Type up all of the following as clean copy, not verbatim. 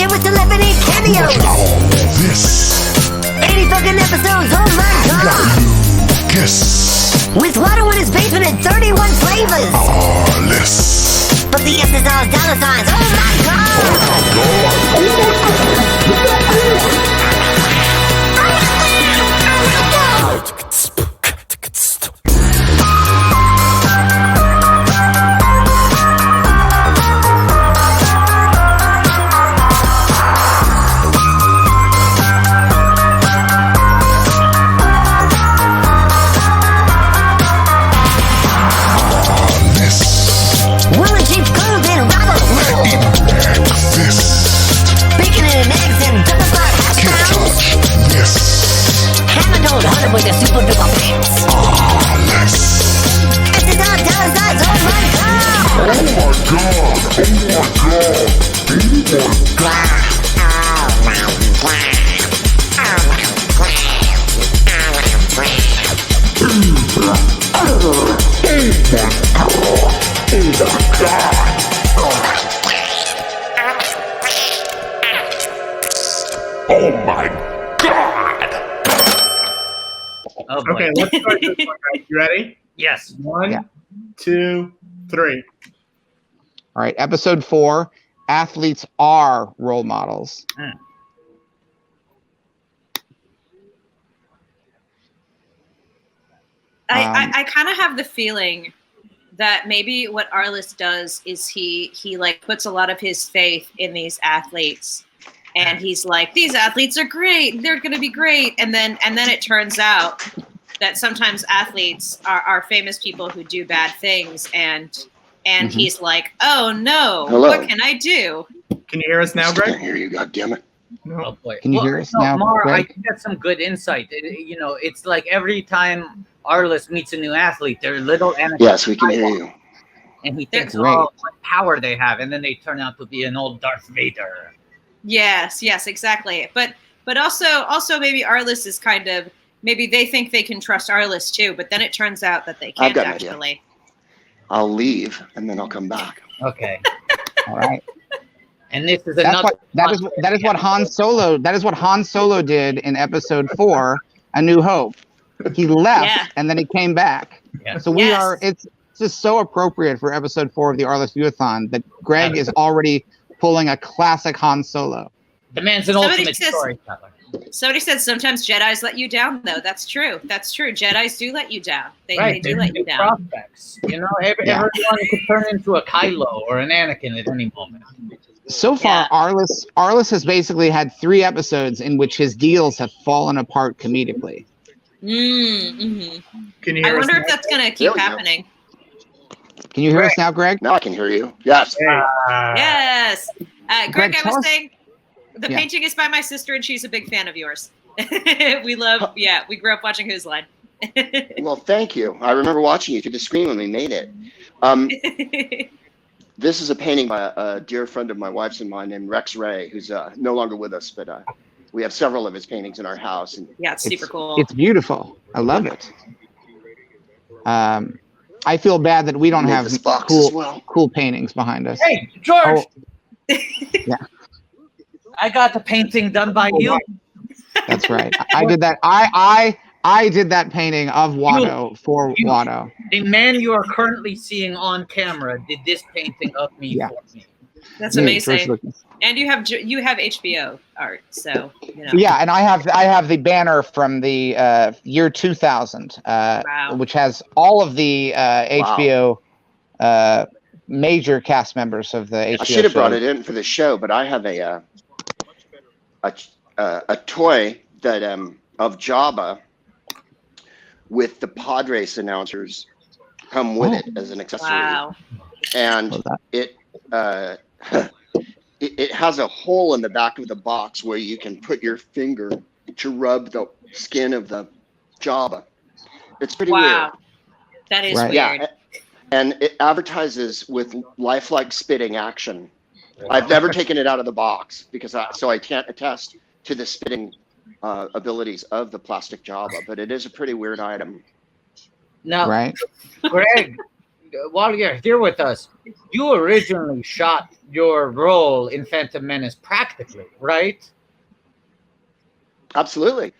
Legend with celebrity cameos. This 80 fucking episodes, oh my god. Kiss With WATTO in his basement and 31 flavors. Arliss. But the S is all dollar signs, oh my god. With the super duper pants. Arliss. S is all dollar signs, oh my god. Oh my god. Oh my god. Oh, boy. Okay, let's start this one, guys. You ready? Yes. 1, 2, 3. All right, episode 4. Athletes are role models. I kind of have the feeling that maybe what Arliss does is he like puts a lot of his faith in these athletes, and he's like, these athletes are great, they're going to be great, and then it turns out that sometimes athletes are famous people who do bad things, and he's like, oh no, Hello. what can I do? Can you hear us now, I Greg? can't hear you, goddammit. No. Oh boy. Can you hear us now, Mar, I Greg? think that's some good insight. You know, it's like every time Arliss meets a new athlete, they're little Anakin Yes, we can hear you. and he thinks, Great. oh, what power they have, and then they turn out to be an old Darth Vader. Yes, exactly. But also maybe Arliss is kind of, maybe they think they can trust Arliss too, but then it turns out that they I've can't got an idea. actually. I'll leave and then I'll come back. Okay. All right. And this is That's another. what that is what Han Solo did in episode 4, A New Hope. He left Yeah. and then he came back. Yeah. So we Yes. are it's just so appropriate for episode 4 of the Arliss Viewathon that Greg is already pulling a classic Han Solo. The man's an Somebody ultimate says- storyteller. Somebody said sometimes Jedis let you down, though. That's true. That's true. Jedis do let you down. They do they're let you new down. prospects. You know, everyone could turn into a Kylo or an Anakin at any moment. So far, Arliss has basically had 3 episodes in which his deals have fallen apart comedically. Mm-hmm. Can you I hear us wonder if now? that's going to There keep we go. happening. Can you hear us now, Greg? Now I can hear you. Yes. Yes. Greg, Greg, I tell was us- saying the Yeah. painting is by my sister, and she's a big fan of yours. We grew up watching Who's Line. Well, thank you. I remember watching you through the screen when we made it. This is a painting by a dear friend of my wife's and mine named Rex Ray, who's no longer with us, but we have several of his paintings in our house. And Yeah, it's super cool. It's beautiful. I love it. I feel bad that we don't made have this box as well. cool paintings behind us. Hey, George! Oh, yeah. I got the painting done by you. That's right. I did that. I did that painting of WATTO for WATTO. The man you are currently seeing on camera did this painting of me Yeah. for me. That's Yeah, amazing. George Lucas. And you have HBO art, so you know. Yeah, and I have the banner from the year 2000, Wow. which has all of the HBO major cast members of the HBO. I should have brought show. it in for the show, but I have a toy that of Jabba with the pod race announcers come with it as an accessory. Wow. And it it has a hole in the back of the box where you can put your finger to rub the skin of the Jabba. It's pretty Wow. That is Right. weird. weird. Yeah, and it advertises with lifelike spitting action. I've never taken it out of the box because I can't attest to the spitting abilities of the plastic Jabba, but it is a pretty weird item. Now, Right? Greg, while you're here with us, you originally shot your role in Phantom Menace practically, right? Absolutely.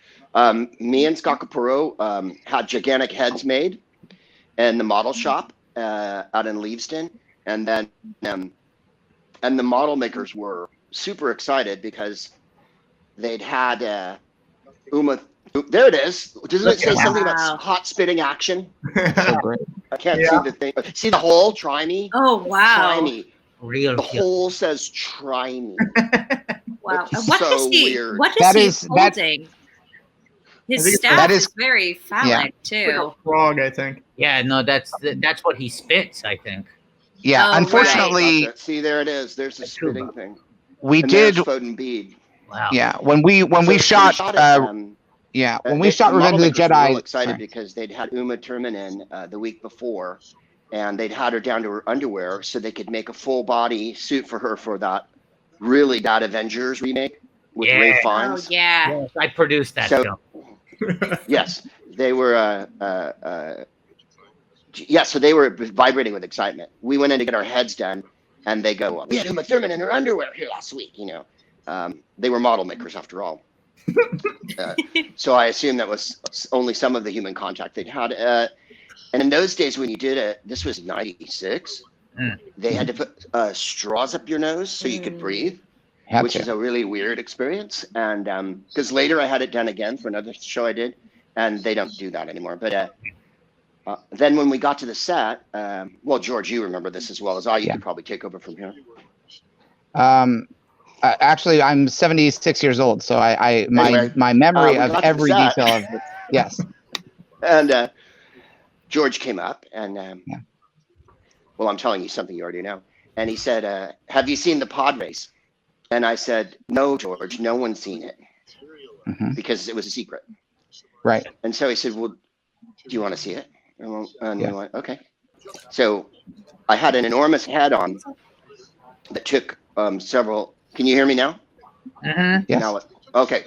Me and Scott Capurro had gigantic heads made in the model shop out in Leavesden, and then and the model makers were super excited because they'd had Uma. There it is. Doesn't it say something about hot spitting action? So great. I can't see the thing. See the hole? Try me. Oh wow! Try me. Real The cute. hole says "try me." Wow. It's What so is he? weird. What That is is- he that- holding? I His think staff that is is- very phallic yeah. Like too. a frog, I think. Yeah, no, that's what he spits, I think. Yeah, Oh, unfortunately, That's it. See, there it is. There's the spitting thing. we And did. there's Foden Bead. Wow. Yeah, when we So shot. it, Yeah, when we shot the Revenge of the model makers were Jedi. real excited sorry. because they'd had Uma Thurman in the week before, and they'd had her down to her underwear so they could make a full body suit for her for that really bad Avengers remake with Yeah. Ray Oh Fiennes. yeah. Yes, I produced that So- film. Yes, they were. Yeah, so they were vibrating with excitement. We went in to get our heads done, and they go, "We had Uma Thurman in her underwear here last week." They were model makers after all. So I assume that was only some of the human contact they'd had. And in those days, when you did it, this was '96. Mm. They had to put straws up your nose so you could breathe, Had which to. is a really weird experience. And because later I had it done again for another show I did, and they don't do that anymore. But then when we got to the set, well, George, you remember this as well as I. You Yeah. could probably take over from here. Actually, I'm 76 years old, so Anyway, my memory we of got to the every set. detail of it. Yes. And George came up and, Yeah. well, I'm telling you something you already know. And he said, "Have you seen the pod race?" And I said, "No, George, no one's seen it Mhm. because it was a secret." Right. And so he said, "Well, do you want to see it?" And Yeah. we went, "Okay." So I had an enormous head on that took several. Can you hear me now? Mhm. Yes. Now, okay.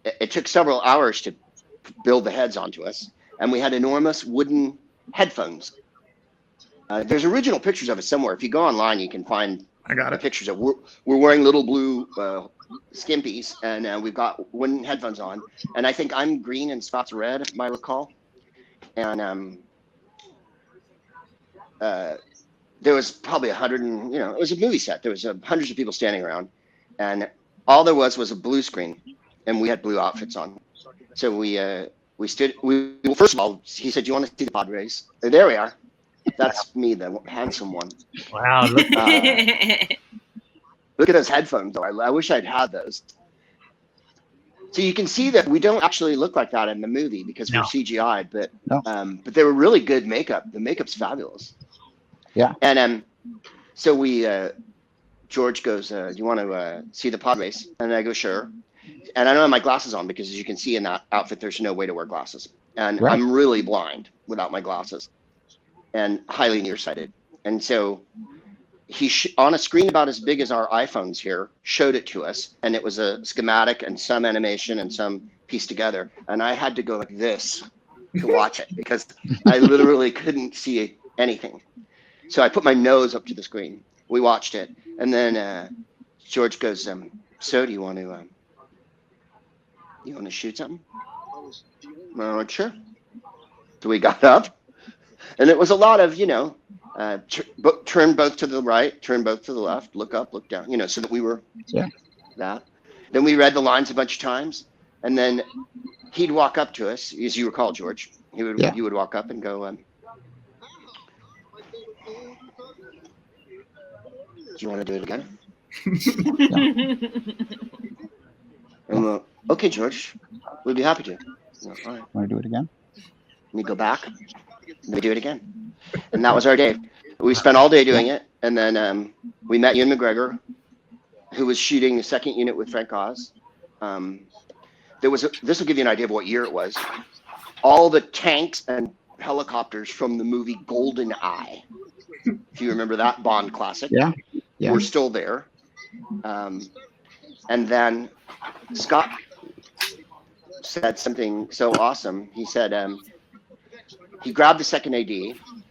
It took several hours to build the heads onto us, and we had enormous wooden headphones. There's original pictures of it somewhere. If you go online, you can find I got the it. pictures of we're wearing little blue skimpies, and we've got wooden headphones on. And I think I'm green and Scott's red, if I recall. And there was probably 100, and it was a movie set. There was hundreds of people standing around, and all there was a blue screen, and we had blue outfits on. So we stood. Well, first of all, he said, "Do you want to see the pod race?" And there we are. That's me, the handsome one. Wow. Look, Look at those headphones, though. I wish I'd had those. So you can see that we don't actually look like that in the movie because No. we're CGI'd, but No. but they were really good makeup. The makeup's fabulous. Yeah. And so George goes, "Do you want to see the pod race?" And I go, "Sure." And I don't have my glasses on because, as you can see in that outfit, there's no way to wear glasses, and Right. I'm really blind without my glasses, and highly nearsighted. And so he on a screen about as big as our iPhones here showed it to us, and it was a schematic and some animation and some piece together, and I had to go like this to watch it because I literally couldn't see anything. So I put my nose up to the screen. We watched it, and then George goes, "So do you want to shoot something?" And I'm like, "Sure." So we got up, and it was a lot of turn both to the right, turn both to the left, look up, look down, so that we were that. Then we read the lines a bunch of times, and then he'd walk up to us, as you recall, George. You would walk up and go, "Do you want to do it again?" And we're, "Okay, George, we'd be happy to." All right. Want to do it again? We go back, and we do it again. And that was our day. We spent all day doing it, and then we met Ewan McGregor, who was shooting the second unit with Frank Oz. This will give you an idea of what year it was. All the tanks and helicopters from the movie Golden Eye, if you remember that Bond classic, Yeah. were still there. And then Scott said something so awesome. He said, he grabbed the second AD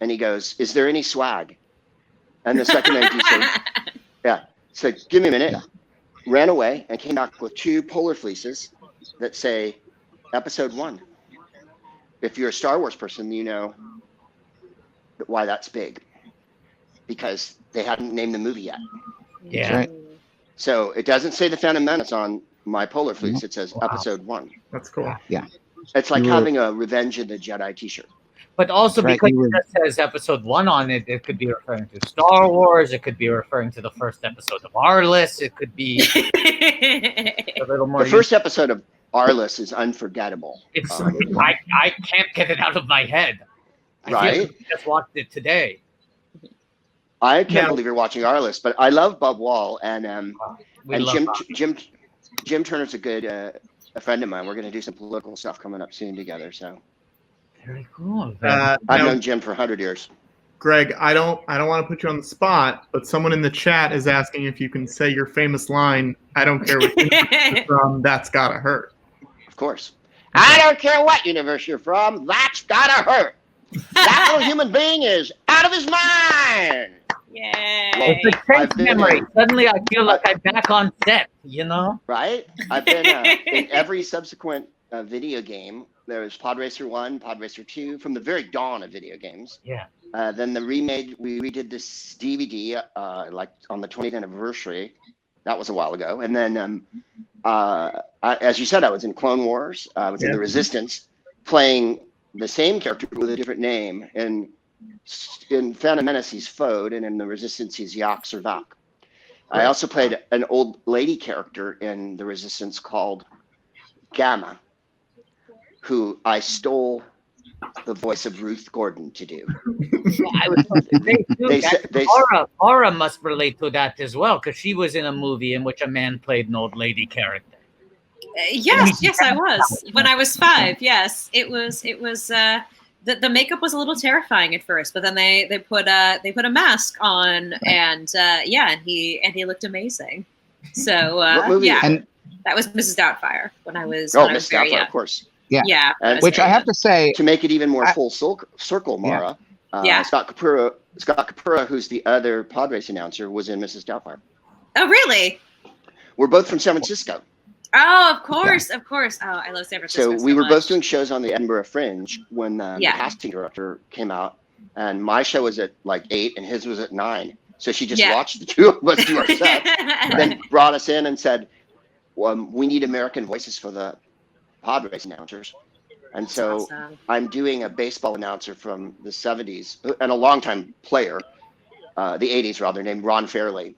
and he goes, "Is there any swag?" And the second AD said, "Yeah." So give me a minute. Ran away and came back with 2 polar fleeces that say Episode 1. If you're a Star Wars person, you know why that's big, because they hadn't named the movie yet. Yeah. Right. So it doesn't say the Phantom Menace on my polar fleece. It says Episode 1. That's cool. It's like You were- having a Revenge of the Jedi T-shirt. But also Right, because you were- it just says episode 1 on it, it could be referring to Star Wars. It could be referring to the first episode of Arliss. It could be a little more. The first episode of Arliss is unforgettable. It's I can't get it out of my head. I feel Right? like I just watched it today. I can't Yeah. believe you're watching Arliss, but I love Bob Wall and We and love that. Jim Turner's a good a friend of mine. We're going to do some political stuff coming up soon together. So Very cool. I've Now, known Jim for 100 years. Greg, I don't want to put you on the spot, but someone in the chat is asking if you can say your famous line. I don't care what you're from. That's gotta hurt. Of course. I don't care what universe you're from. That's gotta hurt. That little human being is out of his mind. Yay. It's a sense I've been- memory. Suddenly, I feel like I'm back on set. You know? Right? I've been in every subsequent video game. There was Pod Racer 1, Pod Racer 2, from the very dawn of video games. Yeah. Then we redid this DVD like on the 20th anniversary. That was a while ago. And then, as you said, I was in Clone Wars. I was in the Resistance, playing the same character with a different name. And in Phantom Menace, he's Fode, and in the Resistance, he's Yak Servak. I also played an old lady character in the Resistance called Gamma, who I stole the voice of Ruth Gordon to do. I was supposed to say, too, They that said- they- Aura must relate to that as well, because she was in a movie in which a man played an old lady character. Yes, I was. When I was 5, yes. It was the makeup was a little terrifying at first, but then they put a mask on and and he looked amazing. So What movie? yeah, And that was Mrs. Doubtfire when I was Oh, when I was Miss very Doubtfire, young. of course. Yeah, And- which I have to say, To make it even more I- full circle, Mara, Yeah. Scott Capura, who's the other pod race announcer, was in Mrs. Doubtfire. Oh really? We're both from San Francisco. Oh, of course. Oh, I love San Francisco. So we were much. both doing shows on the Edinburgh Fringe when the Yeah. casting director came out, and my show was at like 8 and his was at 9. So she just Yeah. watched the two of us do our set, then brought us in and said, we need American voices for the pod race announcers. And so Awesome. I'm doing a baseball announcer from the 70s and a longtime player, the 80s rather, named Ron Fairley.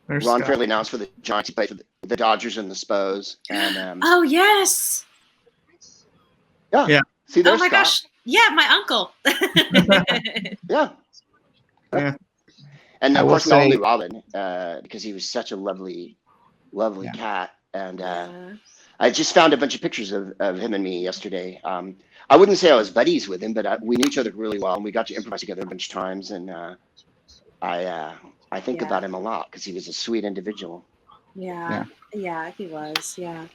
There's Ron Scott. Fairley announced for the Giants. He played for the Dodgers and the Spos. And Oh yes. yeah. See, Oh there's my Scott. gosh. Yeah, my uncle. Yeah. Yeah. And I of will course, we all say- knew Robin because he was such a lovely Yeah. cat. And I just found a bunch of pictures of him and me yesterday. I wouldn't say I was buddies with him, but we knew each other really well, and we got to improvise together a bunch of times. And I think Yeah. about him a lot because he was a sweet individual Yeah, he was. Yeah.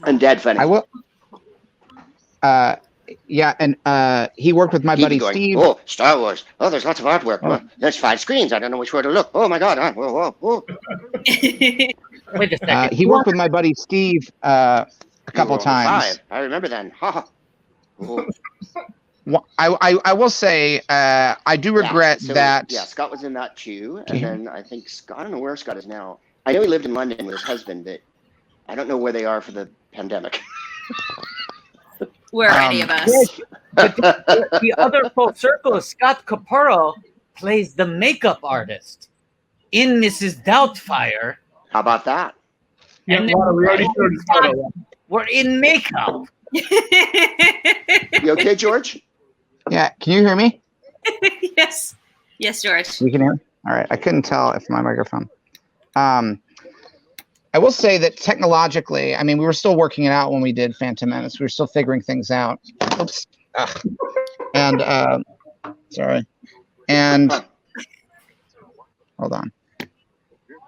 and dead funny. I will. Yeah, and he worked with my He'd be buddy going, Steve. Oh, Star Wars. Oh, there's lots of artwork. Oh. Oh, there's 5 screens. I don't know which way to look. Oh my God. Whoa, whoa, whoa. Wait a second. He worked with my buddy Steve a couple You were only times. 5. I remember then. Ha ha. Oh. I will say I do regret Yeah, so, that. Yeah, Scott was in that too. Okay. And then I think Scott, I don't know where Scott is now. I know he lived in London with his husband, but I don't know where they are for the pandemic. Where are any of us? Yes, but the other full circle is Scott Capurro plays the makeup artist in Mrs. Doubtfire. How about that? Yeah, And well, we already showed his photo. We're in makeup. You okay, George? Yeah, can you hear me? Yes. Yes, George. You can hear me? All right. I couldn't tell if my microphone. I will say that technologically, I mean, we were still working it out when we did Phantom Menace. We were still figuring things out. Oops. Ugh. And sorry. And hold on.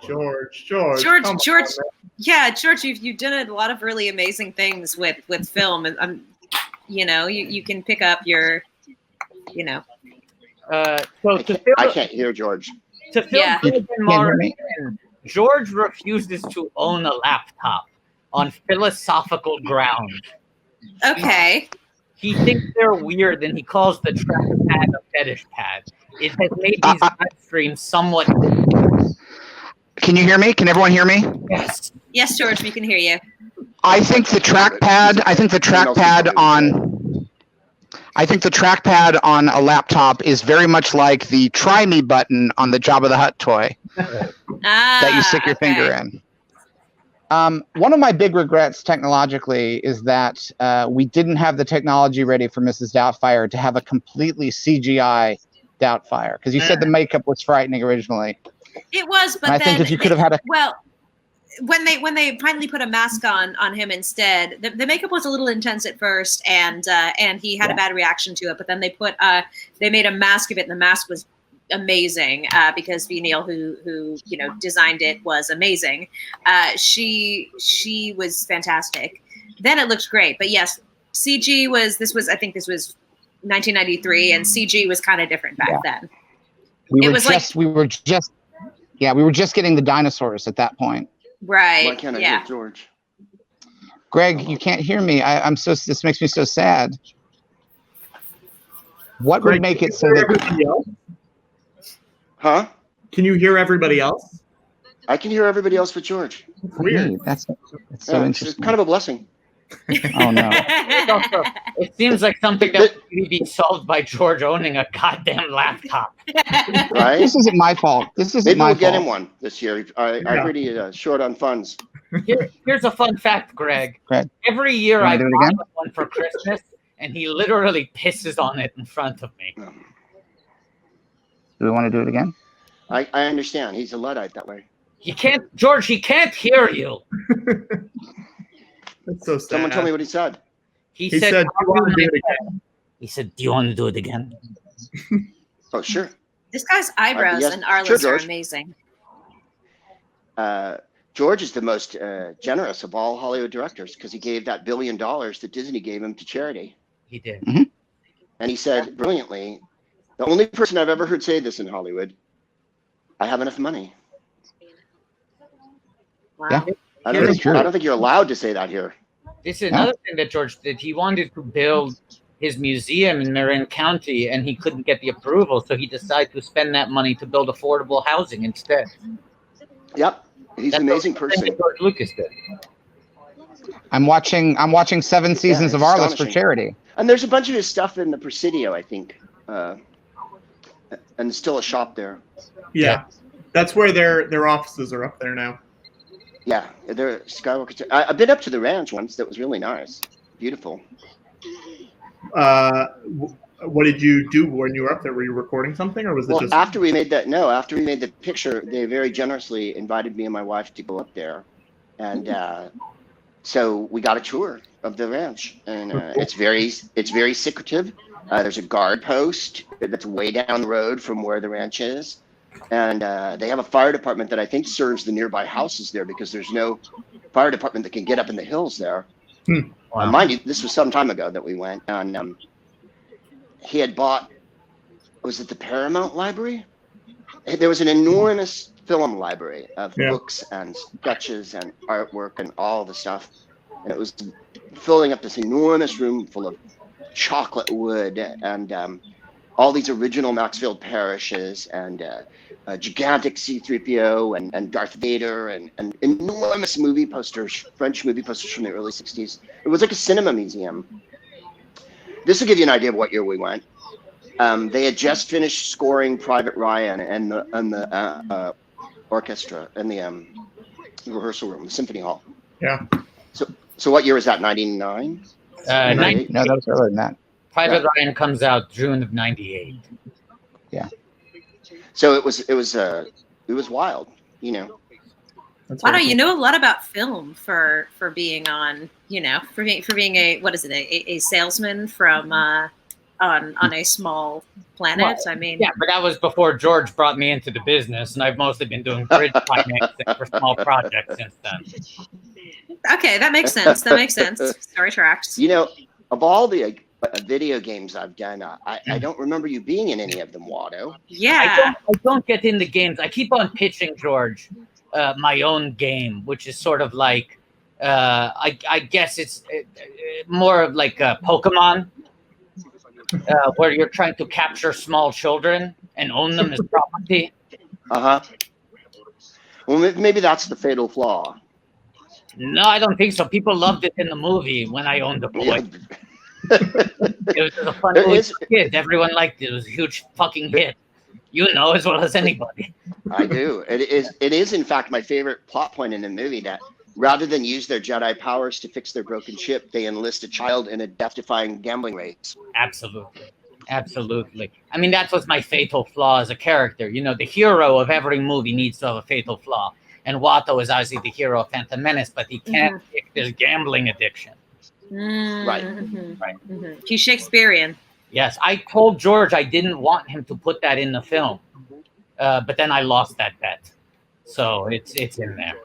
George, George, come George. on, Yeah, George, you've done a lot of really amazing things with film, and You know, you can pick up your, you know. So to fill, I can't hear George. to fill Yeah. Greg and Can't hear Mara me? in, George refuses to own a laptop on philosophical grounds. Okay. He thinks they're weird, and he calls the trackpad a fetish pad. It has made these live streams somewhat. Can you hear me? Can everyone hear me? Yes. Yes, George, we can hear you. I think the trackpad on a laptop is very much like the try me button on the Jabba the Hutt toy that you stick your finger in. One of my big regrets technologically is that we didn't have the technology ready for Mrs. Doubtfire to have a completely CGI Doubtfire, because you said the makeup was frightening originally. It was, but And I then think if you could have had a when they finally put a mask on him instead, the makeup was a little intense at first, and he had a bad reaction to it. But then they made a mask of it, and the mask was amazing because V. Neal, who you know designed it, was amazing. She was fantastic. Then it looked great, but yes, CG was 1993, and CG was kind of different back then. we were just getting the dinosaurs at that point. Right. Why can't I hear George? Greg, you can't hear me. This makes me so sad. What Greg, would make it so can you hear that everybody else? Huh? Can you hear everybody else? I can hear everybody else but George. Weird. That's so It's interesting. kind of a blessing. Oh no. Also, it seems like something that would be solved by George owning a goddamn laptop. Right? This isn't my fault. This isn't Maybe my we'll get him fault. one this year. I heard he short on funds. Here's a fun fact, Greg. Greg, Every year you wanna I do it buy again? one for Christmas, and he literally pisses on it in front of me. Do we want to do it again? I understand. He's a Luddite that way. He can't, George. He can't hear you. That's so sad. Someone tell me what he said. He He said, said, "Do you want to do it again?" He said, "Do you want to do it again?" Oh, sure. This guy's eyebrows yes. and Arliss Sure, are George. amazing. George is the most generous of all Hollywood directors because he gave that $1 billion that Disney gave him to charity. He did. And he said brilliantly, the only person I've ever heard say this in Hollywood, I have enough money. Wow. Yeah. I Very true. don't think you're allowed to say that here. This is another thing that George did. He wanted to build his museum in Marin County, and he couldn't get the approval, so he decided to spend that money to build affordable housing instead. Yep. He's an amazing person. That George Lucas did. I'm watching 7 seasons it's of Arliss for astonishing. charity. And there's a bunch of his stuff in the Presidio, I think. And still a shop there. Yeah. That's where their offices are up there now. Yeah, they're Skywalker. I've been up to the ranch once. That was really nice. Beautiful. What did you do when you were up there? Were you recording something, or was it Well, just after we made the picture, they very generously invited me and my wife to go up there. And so we got a tour of the ranch, and it's very secretive. There's a guard post that's way down the road from where the ranch is. And they have a fire department that I think serves the nearby houses there because there's no fire department that can get up in the hills there. Wow. Mind you, this was some time ago that we went. And he had bought, was it the Paramount Library? There was an enormous film library of books and sketches and artwork and all the stuff. And it was filling up this enormous room full of chocolate wood and all these original Maxfield Parishes and gigantic C-3PO and Darth Vader and enormous movie posters, French movie posters from the early 60s. It was like a cinema museum. This will give you an idea of what year we went. They had just finished scoring Private Ryan and the orchestra in the rehearsal room, the symphony hall. Yeah. So what year was that? 99? No, that was earlier than that. Private Ryan comes out June of '98. Yeah. So it was wild, you know. Watto, you know a lot about film for being on, for being a salesman from on a small planet. Well, I mean, yeah, but that was before George brought me into the business, and I've mostly been doing bridge financing for small projects since then. Okay, that makes sense. Story tracks. You know, of all the video games I've done, I don't remember you being in any of them, Watto. Yeah. I don't get into games. I keep on pitching George my own game, which is sort of like I guess it's more of like Pokemon, where you're trying to capture small children and own them as property. Well, maybe that's the fatal flaw. No, I don't think so. People loved it in the movie when I owned the boy. It was a fun movie for kids. Everyone liked it. It was a huge fucking hit. You know as well as anybody. I do. It is in fact my favorite plot point in the movie, that rather than use their Jedi powers to fix their broken ship, they enlist a child in a death-defying gambling race. Absolutely. I mean, that's what's my fatal flaw as a character. You know, the hero of every movie needs to have a fatal flaw. And Watto is obviously the hero of Phantom Menace, but he can't kick this gambling addiction. Right. He's Shakespearean. Yes, I told George I didn't want him to put that in the film, but then I lost that bet, so it's in there.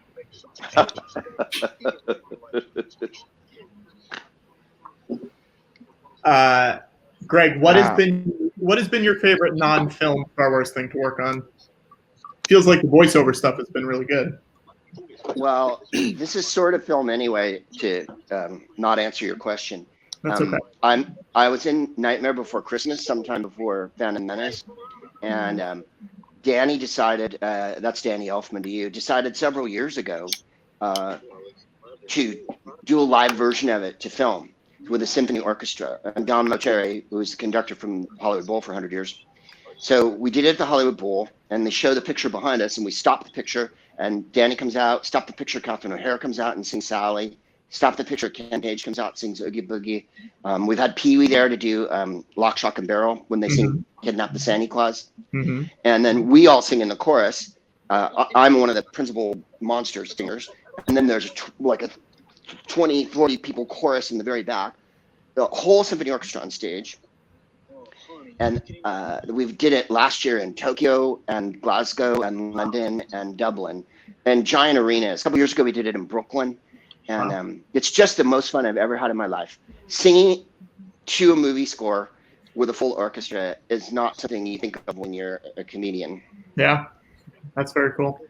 Greg, what has been your favorite non-film Star Wars thing to work on? Feels like the voiceover stuff has been really good. Well, this is sort of film anyway, to not answer your question. That's okay. I was in Nightmare Before Christmas sometime before Phantom Menace, and Danny decided, that's Danny Elfman to you, decided several years ago to do a live version of it to film with a symphony orchestra. And Don Mocheri, who was the conductor from Hollywood Bowl for 100 years. So we did it at the Hollywood Bowl, and they show the picture behind us, and we stop the picture, and Danny comes out, stop the picture, Catherine O'Hara comes out and sings Sally. Stop the picture, Ken Page comes out, sings Oogie Boogie. We've had Pee Wee there to do Lock, Shock, and Barrel when they sing Kidnap the Santa Claus. And then we all sing in the chorus. I'm one of the principal monster singers. And then there's like a 20, 40 people chorus in the very back. The whole symphony orchestra on stage. And we did it last year in Tokyo and Glasgow and London and Dublin and giant arenas. A couple years ago, we did it in Brooklyn. And it's just the most fun I've ever had in my life. Singing to a movie score with a full orchestra is not something you think of when you're a comedian. Yeah, that's very cool.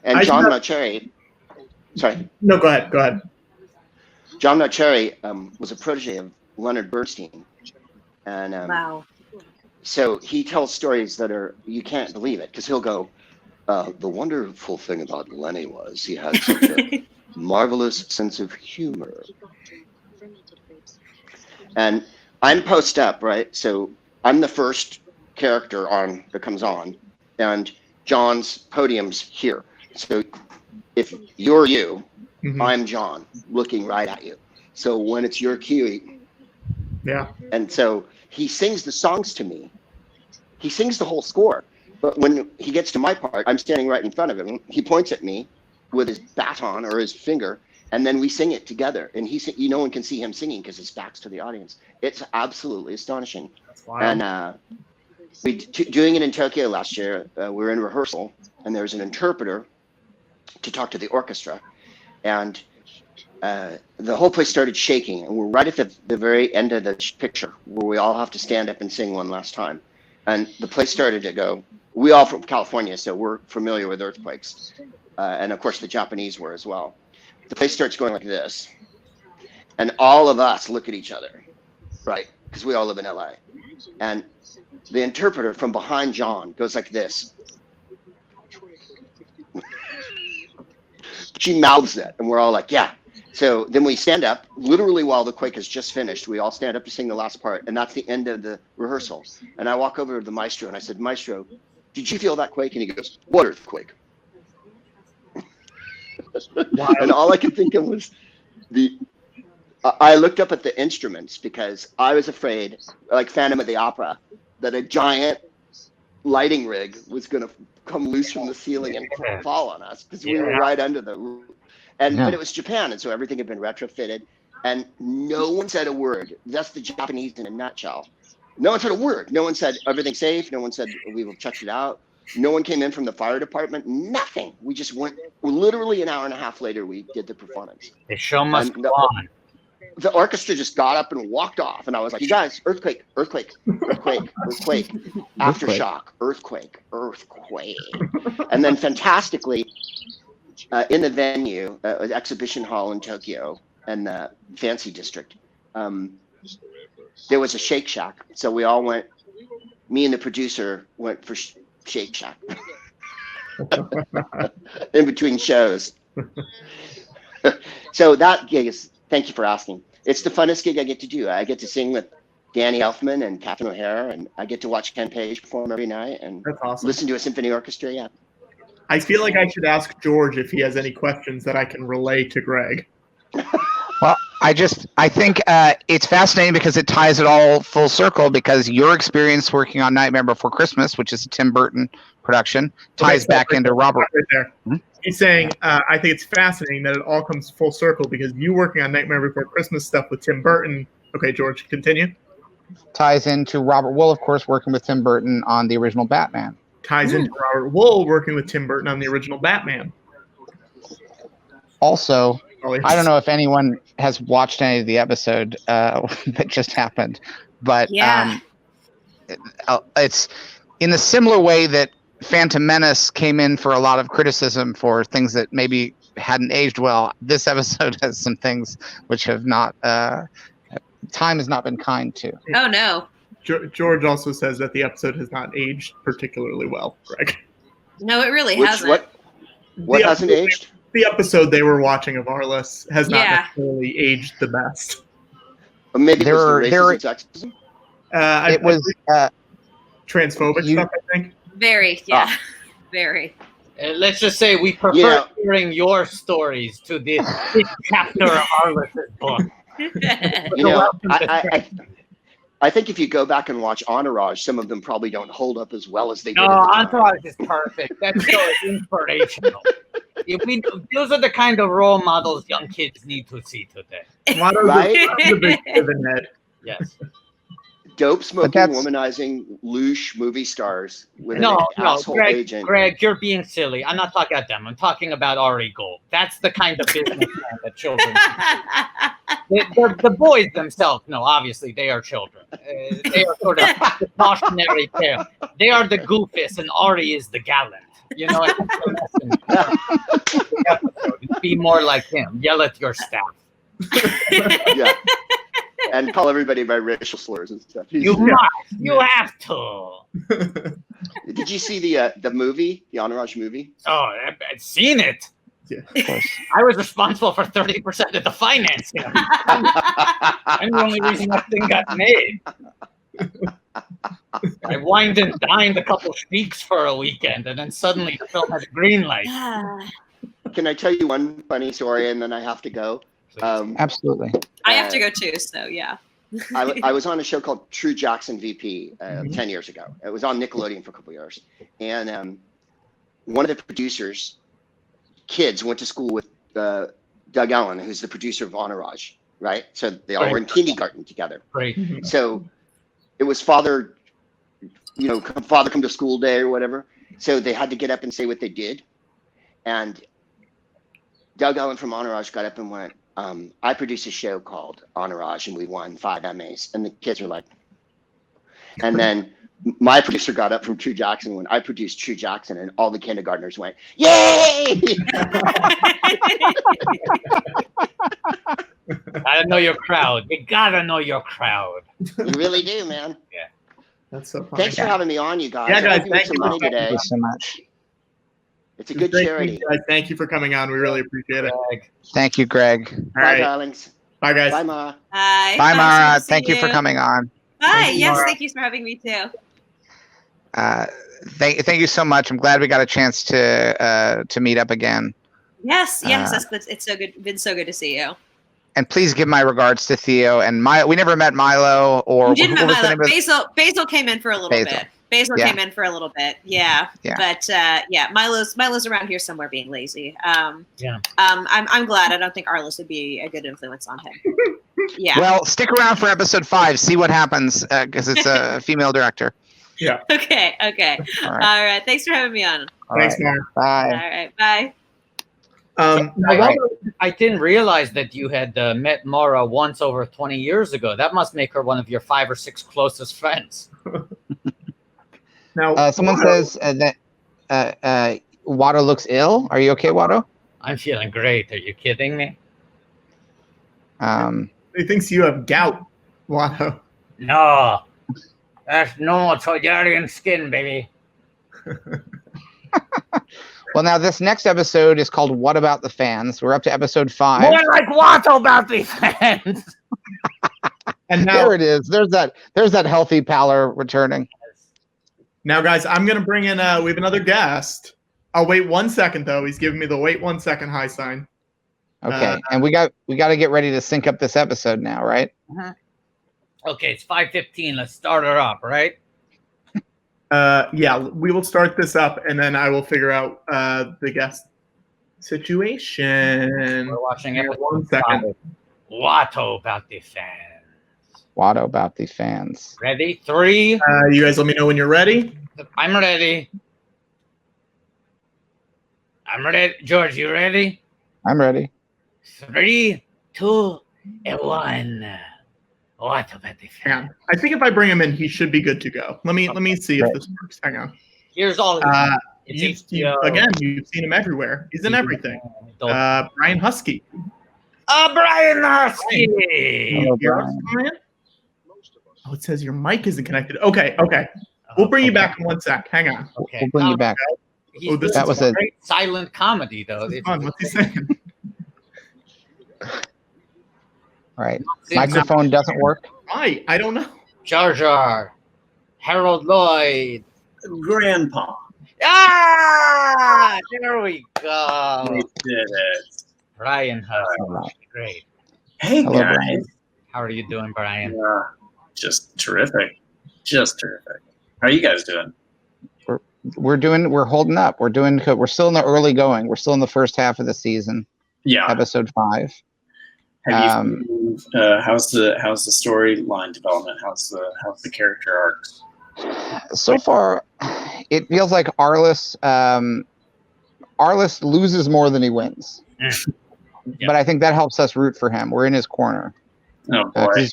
And John Mocheri, sorry. No, go ahead. John Mocheri was a protege of Leonard Bernstein. And Wow. So he tells stories that are, you can't believe it, because he'll go, the wonderful thing about Lenny was he had such a marvelous sense of humor. And I'm post up, right? So I'm the first character that comes on, and John's podium's here. So if you're you, I'm John looking right at you. So when it's your cue, yeah. And so he sings the songs to me. He sings the whole score. But when he gets to my part, I'm standing right in front of him. He points at me with his baton or his finger, and then we sing it together. And no one can see him singing because his back's to the audience. It's absolutely astonishing. Wow. And doing it in Tokyo last year, we were in rehearsal, and there was an interpreter to talk to the orchestra, and the whole place started shaking. And we're right at the very end of the picture where we all have to stand up and sing one last time. And the place started to go. We all from California, so we're familiar with earthquakes. And of course the Japanese were as well. The place starts going like this. And all of us look at each other, right? Because we all live in LA. And the interpreter from behind John goes like this. She mouths it, and we're all like, yeah. So then we stand up, literally while the quake has just finished, we all stand up to sing the last part, and that's the end of the rehearsal. And I walk over to the maestro, and I said, Maestro, did you feel that quake? And he goes, what earthquake? Wow. And all I could think of was I looked up at the instruments because I was afraid, like Phantom of the Opera, that a giant lighting rig was going to come loose from the ceiling and fall on us because we were right under the roof. But it was Japan, and so everything had been retrofitted, and no one said a word. That's the Japanese in a nutshell. No one said a word. No one said everything's safe. No one said we will check it out. No one came in from the fire department. Nothing. We just went. Literally an hour and a half later, we did the performance. The show must go on. the orchestra just got up and walked off, and I was like, "You guys, earthquake, earthquake, earthquake, earthquake, aftershock, earthquake, earthquake," and then fantastically, in the venue, exhibition hall in Tokyo and the fancy district, there was a Shake Shack, so we all went. Me and the producer went for Shake Shack in between shows. So that gig is. Thank you for asking. It's the funnest gig I get to do. I get to sing with Danny Elfman and Catherine O'Hara, and I get to watch Ken Page perform every night and That's awesome. listen to a symphony orchestra. Yeah. I feel like I should ask George if he has any questions that I can relay to Greg. Well, I think it's fascinating because it ties it all full circle, because your experience working on Nightmare Before Christmas, which is a Tim Burton production, ties back into Robert. Right there. Hmm? He's saying, I think it's fascinating that it all comes full circle because you working on Nightmare Before Christmas stuff with Tim Burton. Okay, George, continue. Ties into Robert Wool, of course, working with Tim Burton on the original Batman. Ties into Robert Wool working with Tim Burton on the original Batman. Also, Oh, I don't know if anyone has watched any of the episode that just happened, but Yeah. it's in the similar way that Phantom Menace came in for a lot of criticism for things that maybe hadn't aged well. This episode has some things which have not, time has not been kind to. Oh no. George also says that the episode has not aged particularly well, Greg. No, it really Which, hasn't. what The hasn't episode- aged? The episode they were watching of Arliss has not Yeah. necessarily aged the best. Or maybe it was the There- racism, sexism? It was transphobic stuff, I think. Very, yeah. Very. Let's just say we prefer Yeah. hearing your stories to this chapter of Arliss's book. You know, I think if you go back and watch Entourage, some of them probably don't hold up as well as they did. No, at the time. Entourage is perfect. That show is inspirational. Those are the kind of role models young kids need to see today. Watto's Right? a big given head. Yes. Dope smoking, that's- womanizing, louche movie stars with No, an no, asshole Greg, agent. Greg, you're being silly. I'm not talking about them. I'm talking about Ari Gold. That's the kind of businessman that children. The boys themselves, no, obviously they are children. They are sort of the cautionary tale. They are the goofies, and Ari is the gallant. You know, I think the episode. Be more like him. Yell at your staff. Yeah. And call everybody by racial slurs and stuff. You must. You have to. Did you see the movie, the Entourage movie? Oh, I've seen it. Yeah. I was responsible for 30% of the financing. I'm the only reason that thing got made. I wined and dined a couple weeks for a weekend, and then suddenly the film had a green light. Can I tell you one funny story and then I have to go? absolutely. I have to go too, so yeah. I was on a show called True Jackson VP 10 years ago. It was on Nickelodeon for a couple of years. And one of the producers' kids went to school with Doug Allen, who's the producer of Entourage, right? So they all were in kindergarten together. Great. So it was father come to school day or whatever. So they had to get up and say what they did. And Doug Allen from Entourage got up and went, I produced a show called Entourage and we won 5 Emmys. And the kids were like, and then my producer got up from True Jackson when I produced True Jackson, and all the kindergartners went, yay! Gotta know your crowd. You gotta know your crowd. You really do, man. That's so funny. Thanks for having me on, you guys. Yeah, I guys, hope you make thank some you. money Thank today. you so much. It's a good Thank you, charity. guys. Thank you for coming on. We really appreciate it. All Greg. Thank you, Greg. Bye, right. darlings. Bye, guys. Bye, Ma. Bye. Bye, Nice Mara. to see Thank you for coming on. Bye. Thank you, Yes, Mara. thank you for having me too. Thank you so much. I'm glad we got a chance to meet up again. Yes, it's so good. Been so good to see you. And please give my regards to Theo and Milo. We never met Milo, or You didn't what was met the Milo. name of Basil came in for a little Basil. bit. Basil Yeah. came in for a little bit. Yeah. Yeah. But yeah, Milo's around here somewhere being lazy. Yeah. I'm glad. I don't think Arliss would be a good influence on him. Yeah. Well, stick around for episode 5. See what happens, because it's a female director. Yeah. Okay. All All right. right. Thanks for having me on. All Thanks, right. Mark. Bye. All right. Bye. Now, Right. didn't realize that you had met Mara once over 20 years ago. That must make her one of your 5 or 6 closest friends. Now, Someone says that Watto looks ill. Are you okay, Watto? I'm feeling great. Are you kidding me? he thinks you have gout, Watto. No. That's normal Targaryen skin, baby. Well, now this next episode is called "What About the Fans?" We're up to episode 5. More like Watto about the fans. And now, There it is. There's that healthy pallor returning. now, guys, I'm gonna bring in. We have another guest. I'll wait 1 second though. He's giving me the wait 1 second high sign. Okay, and we got to get ready to sync up this episode now, right? Okay, it's 5:15. Let's start her up, right? Yeah, we will start this up, and then I will figure out the guest situation. We're watching episode 1 second. 5. Watto about the fans. Watto about the fans. Ready? 3. You guys, let me know when you're ready. I'm ready. I'm ready. George, you ready? I'm ready. 3, 2, and 1. What about the Hang on. fans? I think if I bring him in, he should be good to go. Let me see if this works. Hang on. Here's all. You've seen him everywhere. He's in everything. Brian Huskey. Brian Huskey. Hello, You're Brian. Brian? Oh, it says your mic isn't connected. Okay. We'll bring you back in 1 sec. Hang on. Okay. We'll bring you back. He's Oh, this doing that was some a- great silent comedy, though. This is fun. What's he saying? All right. Seems Microphone doesn't work. Why? I don't know. Jar Jar, Harold Lloyd. Grandpa. Ah, there we go. We did it. Brian Huskey. All right. Great. Hey, Hello, guys. Brian. How are you doing, Brian? Just terrific. Just terrific. How are you guys doing? We're holding up. We're still in the early going. We're still in the first half of the season, Yeah. episode 5. Have you seen, how's the storyline development? How's the character arcs? So far, it feels like Arliss loses more than he wins. Yeah. But I think that helps us root for him. We're in his corner. Oh 'Cause boy. he's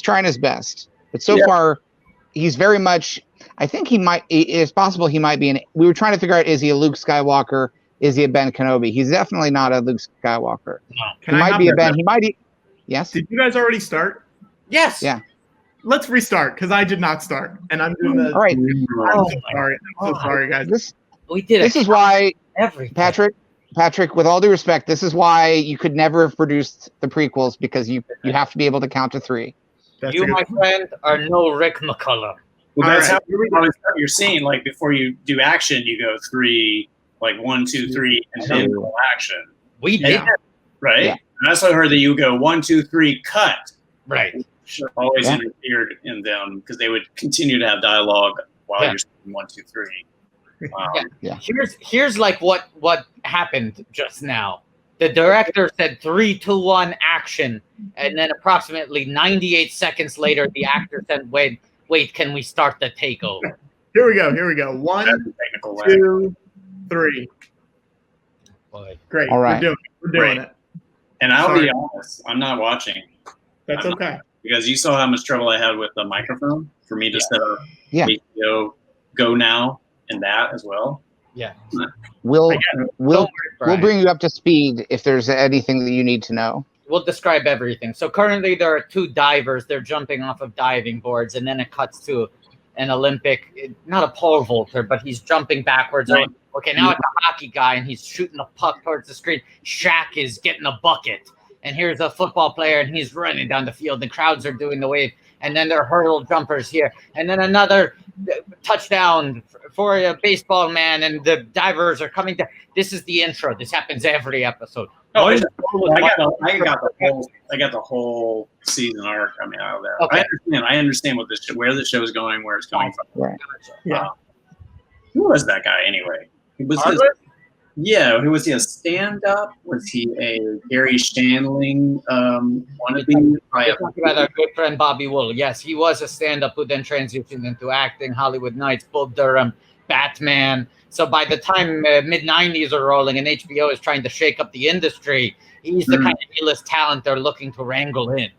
trying his best. But so Yeah. far, he's very much. I think it's possible he might be we were trying to figure out, is he a Luke Skywalker? Is he a Ben Kenobi? He's definitely not a Luke Skywalker. He might be a Ben. He might. Yes. Did you guys already start? Yes. Yeah. Let's restart because I did not start, and I'm doing the. All right. I'm so sorry. I'm so sorry, guys. We did This is why, everything. Patrick, with all due respect, this is why you could never have produced the prequels, because you have to be able to count to 3. That's a You, good my point. friend, are no Rick McCullum. Well, that's All right. how you always start your scene. Like before you do action, you go 3, like 1, 2, 3, and then roll action. We did. Yeah. Right? Yeah. And I also heard that you go 1, 2, 3, cut. Right. Always Yeah. interfered in them because they would continue to have dialogue while Yeah. you're saying 1, 2, 3. Here's like what happened just now. The director said 3, 2, 1, action, and then approximately 98 seconds later, the actor said, "Wait, can we start the takeover?" Here we go. 1, That's a technical way. 2, 3. Boy. Great. All right. We're doing it. And I'll Sorry. be honest, I'm not watching That's okay. because you saw how much trouble I had with the microphone for me to set up Yeah. HBOgo now and that as well. Yeah. We'll Don't we'll Brian. bring you up to speed if there's anything that you need to know. We'll describe everything. So currently there are 2 divers. They're jumping off of diving boards, and then it cuts to an Olympic, not a pole vaulter, but he's jumping backwards. Right. Okay, now it's a hockey guy, and he's shooting a puck towards the screen. Shaq is getting a bucket, and here's a football player, and he's running down the field. The crowds are doing the wave, and then there are hurdle jumpers here, and then another touchdown for a baseball man, and the divers are coming down. This is the intro. This happens every episode. Oh, I got the whole season arc. I mean, out of that. Okay. I understand where the show is going, where it's going from. Right. Yeah. Who was that guy anyway? Who was his, who was he? A stand-up? Was he a Gary Shandling wannabe? We're talking about our good friend Bobby Wool. Yes, he was a stand-up who then transitioned into acting, Hollywood Nights, Bull Durham, Batman. So by the time mid-90s are rolling and HBO is trying to shake up the industry, he's the kind of A-list talent they're looking to wrangle in.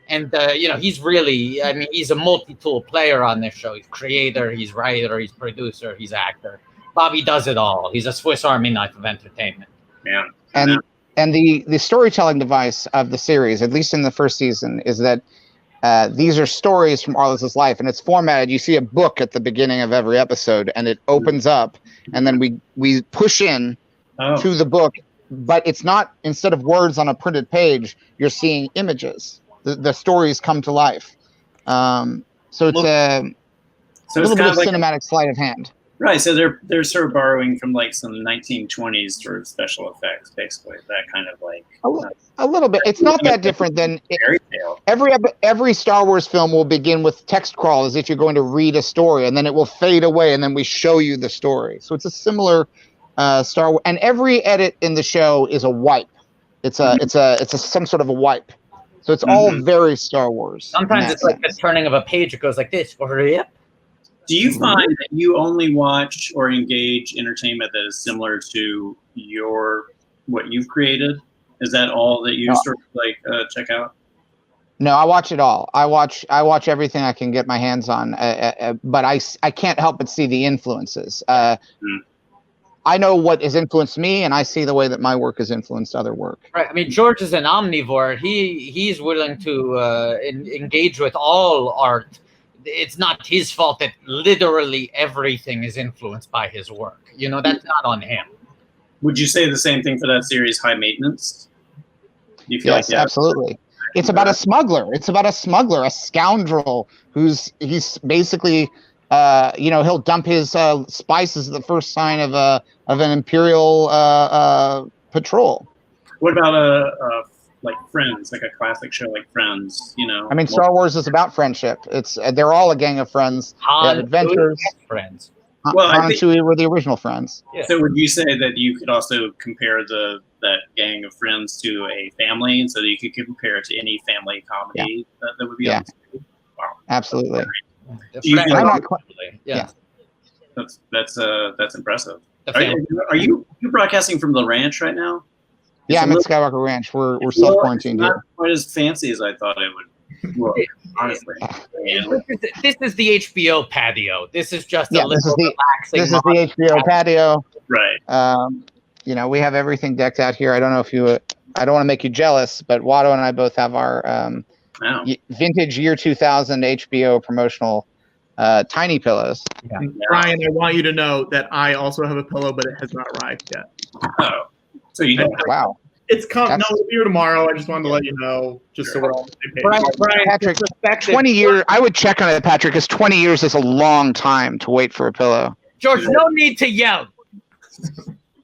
And, he's really, I mean, he's a multi-tool player on this show. He's creator, he's writer, he's producer, he's actor. Bobby does it all. He's a Swiss Army knife of entertainment. Yeah. And the storytelling device of the series, at least in the first season, is that these are stories from Arliss' life, and it's formatted. You see a book at the beginning of every episode, and it opens up, and then we push in to the book, but it's not, instead of words on a printed page, you're seeing images. The stories come to life. So it's a little bit of cinematic sleight of hand. Right, so they're sort of borrowing from like some 1920s sort of special effects, basically. That kind of like a little bit. It's not that different than every Star Wars film will begin with text crawl as if you're going to read a story, and then it will fade away, and then we show you the story. So it's a similar Star Wars, and every edit in the show is a wipe. It's some sort of a wipe. So it's all very Star Wars. Sometimes it's like the turning of a page. It goes like this, or rip. Do you find that you only watch or engage entertainment that is similar to what you've created? Is that all that you sort of like check out? No, I watch it all. I watch everything I can get my hands on, but I can't help but see the influences. I know what has influenced me, and I see the way that my work has influenced other work. Right. I mean, George is an omnivore. He's willing to engage with all art. It's not his fault that literally everything is influenced by his work. That's not on him. Would you say the same thing for that series, High Maintenance? Do you feel yes, absolutely. It's about a smuggler. It's about a smuggler, a scoundrel he's basically, he'll dump his spices at the first sign of an Imperial patrol. What about like Friends, like a classic show like Friends, I mean, Star Wars is about friendship. They're all a gang of friends. They have adventures. Friends. Han and Chewie were the original friends. Yeah. So would you say that you could also compare that gang of friends to a family, so that you could compare it to any family comedy that would be on TV? Wow. Absolutely. That's impressive. Are you broadcasting from the ranch right now? Yeah, I'm at Skywalker Ranch. We're self-quarantined here. Not quite as fancy as I thought it would look, honestly. This is the HBO patio. This is just a little relaxing. This is the HBO patio. Right. We have everything decked out here. I don't know if I don't want to make you jealous, but Watto and I both have our vintage year 2000 HBO promotional tiny pillows. Yeah. Brian, I want you to know that I also have a pillow, but it has not arrived yet. Oh. So you don't. Wow. It's coming. No, it'll be here tomorrow. I just wanted to let you know, just so we're all on the same page. Brian, Patrick, 20 years. I would check on it, Patrick, because 20 years is a long time to wait for a pillow. George, no need to yell.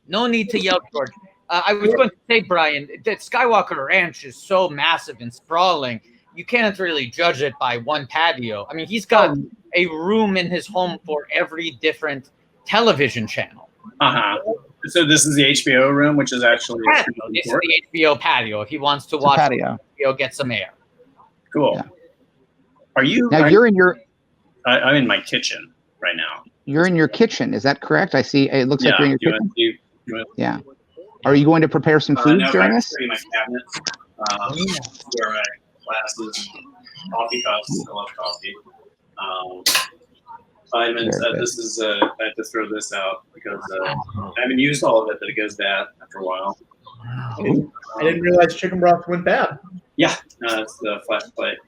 No need to yell, George. I was going to say, Brian, that Skywalker Ranch is so massive and sprawling, you can't really judge it by one patio. I mean, he's got a room in his home for every different television channel. So this is the HBO room, which is actually this is the HBO patio. If he wants to watch HBO, get some air. Cool. Yeah. Are you now? You're in your. I'm in my kitchen right now. You're in your kitchen. Is that correct? I see. It looks like you're in your kitchen. Yeah. Are you going to prepare some food during this? My cabinets, where my glasses, coffee cups. I love coffee. Vitamins. This is. I have to throw this out because I haven't used all of it, but it goes bad after a while. I didn't realize chicken broth went bad. Yeah, it's the flash plate.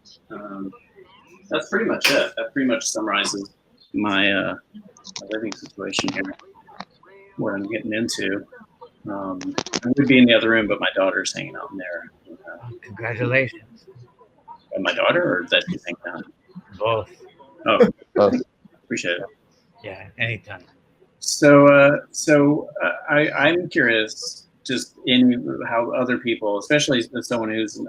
That's pretty much it. That pretty much summarizes my living situation here, what I'm getting into. I would be in the other room, but my daughter's hanging out in there. Congratulations. And my daughter, or that you think that? Both. Oh, both. Appreciate it. Yeah, anytime. So, I'm curious, just in how other people, especially someone who's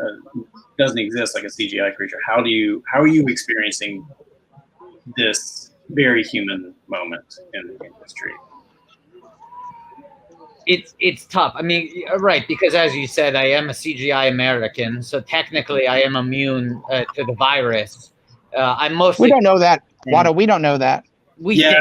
doesn't exist like a CGI creature, how are you experiencing this very human moment in the industry? It's tough. I mean, right, because as you said, I am a CGI American, so technically I am immune to the virus. I'm mostly. We don't know that, Watto. We don't know that. We think.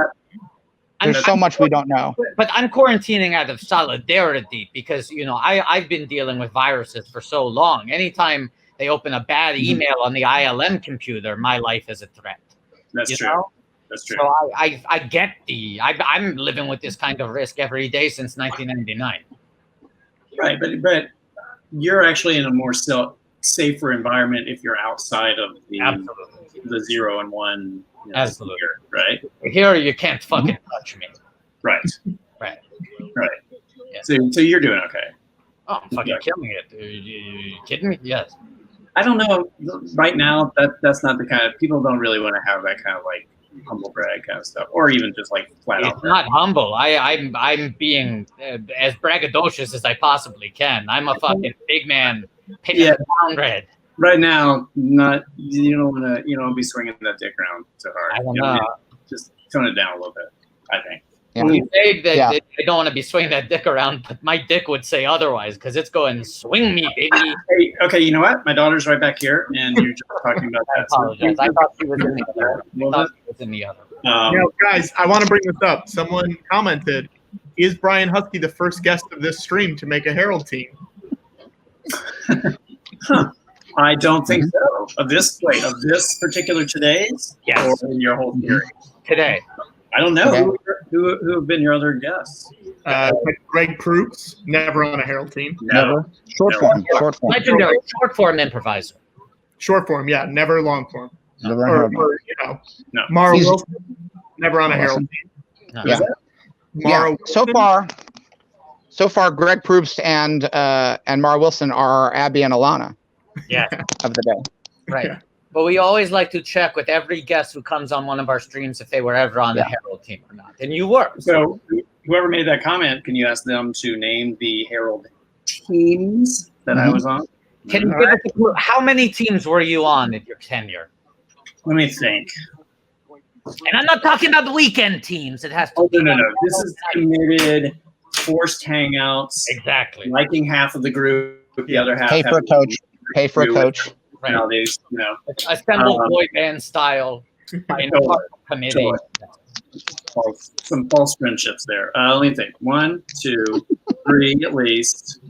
There's so much we don't know. But I'm quarantining out of solidarity because, you know, I've been dealing with viruses for so long. Anytime they open a bad email on the ILM computer, my life is a threat. That's true. Know? That's true. So I get I'm living with this kind of risk every day since 1999. Right, but you're actually in a more safer environment if you're outside of the 0 and 1. You know, Absolutely. sphere, right? Here you can't fucking touch me. Right. Right. Right. Yeah. So you're doing okay. Oh, I'm fucking killing it. Are you kidding me? Yes. I don't know. Right now, that's not the kind of people don't really want to have that kind of like humble brag kind of stuff, or even just like flat out. It's not humble. I'm being as braggadocious as I possibly can. I'm a fucking big man, painted pound red. Right now, you don't want to be swinging that dick around so hard. I don't know. Just tone it down a little bit, I think. Yeah. You say that I don't want to be swinging that dick around, but my dick would say otherwise because it's going swing me, baby. Hey, okay, you know what? My daughter's right back here, and you're just talking about I that. apologize. I thought she was in the other. Now, guys, I want to bring this up. Someone commented, "Is Brian Huskey the first guest of this stream to make a Herald team?" I don't think so. Of this particular today's, yes, or in your whole series today. I don't know Okay. who have been your other guests. Greg Proops, never on a Herald team. Never. Short form. Legendary short form improviser. Short form, yeah, never long form. Never Or, heard of him. you know, No. Mara He's- Wilson, never on a Herald team. No. Yeah. Mara Yeah. So far, Greg Proops and Mara Wilson are Abby and Alana Yeah. of the day. Right. Yeah. But we always like to check with every guest who comes on one of our streams if they were ever on the Herald team or not. And you were. So whoever made that comment, can you ask them to name the Herald teams that I was on? Can you give us a clue? How many teams were you on in your tenure? Let me think. And I'm not talking about the weekend teams. It has to Oh, be no. This is committed, forced hangouts, exactly liking half of the group, the other half. Pay for a coach. Pay for a coach. right. Nowadays, Assembled boy band style by an Sure. committee. Sure. Some false friendships there. Let me think. 1, 2, 3 at least.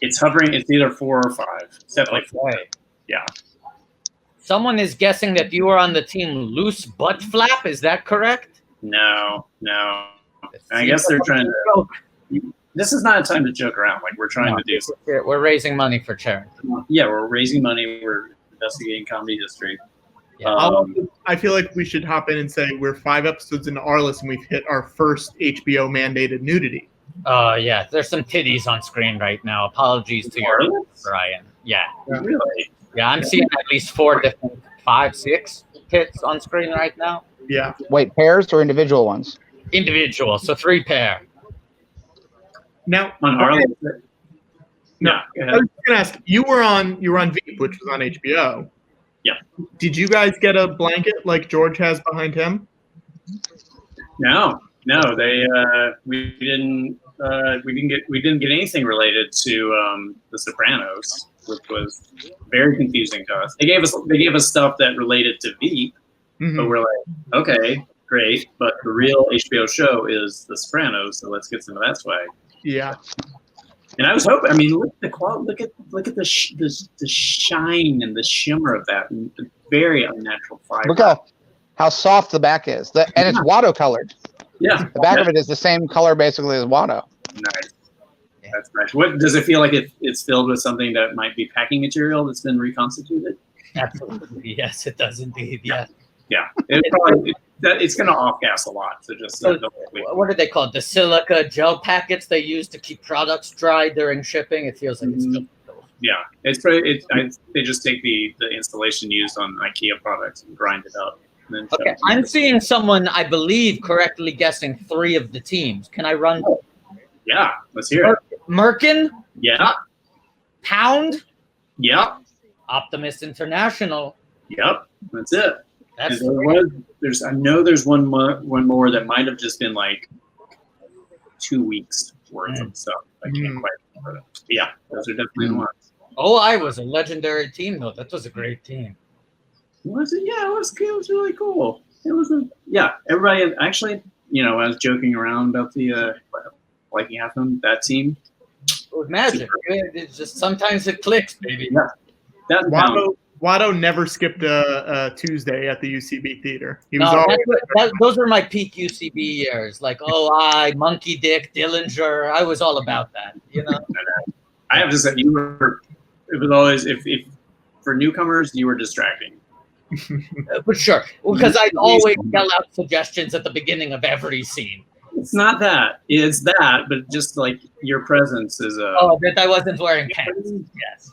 It's hovering. It's either 4 or 5. It's definitely 4. Okay. Yeah. Someone is guessing that you were on the team Loose Butt Flap. Is that correct? No. I guess they're trying to. This is not a time to joke around. Like we're trying to do. We're raising money for charity. Yeah, we're raising money. We're investigating comedy history. Yeah. I feel like we should hop in and say we're 5 episodes into Arliss and we've hit our first HBO mandated nudity. Yeah. There's some titties on screen right now. Apologies to your Brian. Yeah. Really? Yeah. I'm seeing at least 4 different, 5, 6 tits on screen right now. Yeah. Wait, pairs or individual ones? Individual. So 3 pair. Now, On Arli. No, Yeah. Go I ahead. was gonna ask, you were on Veep, which was on HBO. Yeah. Did you guys get a blanket like George has behind him? No. They we didn't get anything related to The Sopranos, which was very confusing to us. They gave us stuff that related to Veep, but we're like, okay, great, but the real HBO show is The Sopranos, so let's get some of that swag. Yeah. And I was hoping. I mean, look at the quality. Look at the shine and the shimmer of that. And the very unnatural fiber. Look how soft the back is. And it's Watto colored. Yeah. The back of it is the same color basically as Watto. Nice. That's nice. What does it feel like? It's filled with something that might be packing material that's been reconstituted. Absolutely. Yes, it does indeed. Yes. Yeah. It's going to off gas a lot. So just what are they called? The silica gel packets they use to keep products dry during shipping. It feels like it's still. yeah. They just take the installation used on IKEA products and grind it up. And then Okay, I'm seeing someone I believe correctly guessing 3 of the teams. Can I run? Yeah. Let's hear it. Merkin, Yeah. Pound, Yep. Optimist International. Yep. That's it. That's I know there's one more that might have just been like 2 weeks worth of stuff. I can't quite remember. But yeah, those are definitely the ones. I was a legendary team though. That was a great team. Was it? Yeah, it was really cool. It was everybody actually, I was joking around about the liking half them, that team. It was magic. It's just sometimes it clicks, baby. Yeah. Watto never skipped a Tuesday at the UCB theater. He was those were my peak UCB years. Like Monkey Dick, Dillinger. I was all about that. I have to say, it was always if for newcomers you were distracting. For sure, because I'd always yell out suggestions at the beginning of every scene. It's not that. It's that, but just like your presence is a. Oh, that I wasn't wearing pants. Yes.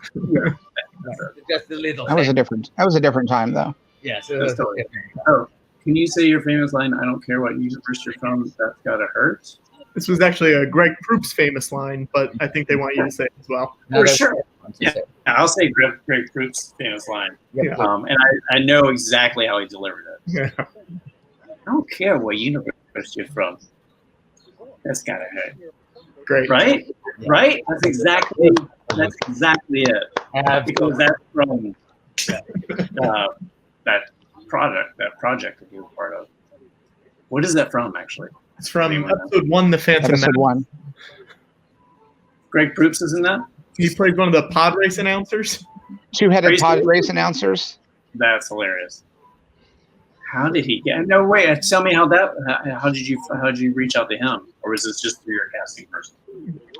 Just a little. That was a different time, though. Yes. Totally. Oh, can you say your famous line? I don't care what universe you're from. That's gotta hurt. This was actually a Greg Proops famous line, but I think they want you to say it as well. For sure. Yeah, I'll say Greg Proops' famous line. Yeah. And I know exactly how he delivered it. Yeah. I don't care what universe you're from. That's gotta hurt. Great. Right? Yeah. Right? That's exactly it. Because that's from that project that you were part of. What is that from, actually? It's from episode 1, The Phantom Menace. Episode 1. Greg Proops is in that? He played one of the pod race announcers. Two-headed pod race announcers. That's hilarious. How did he get? No, wait. Tell me how did you reach out to him, or was this just through your casting person?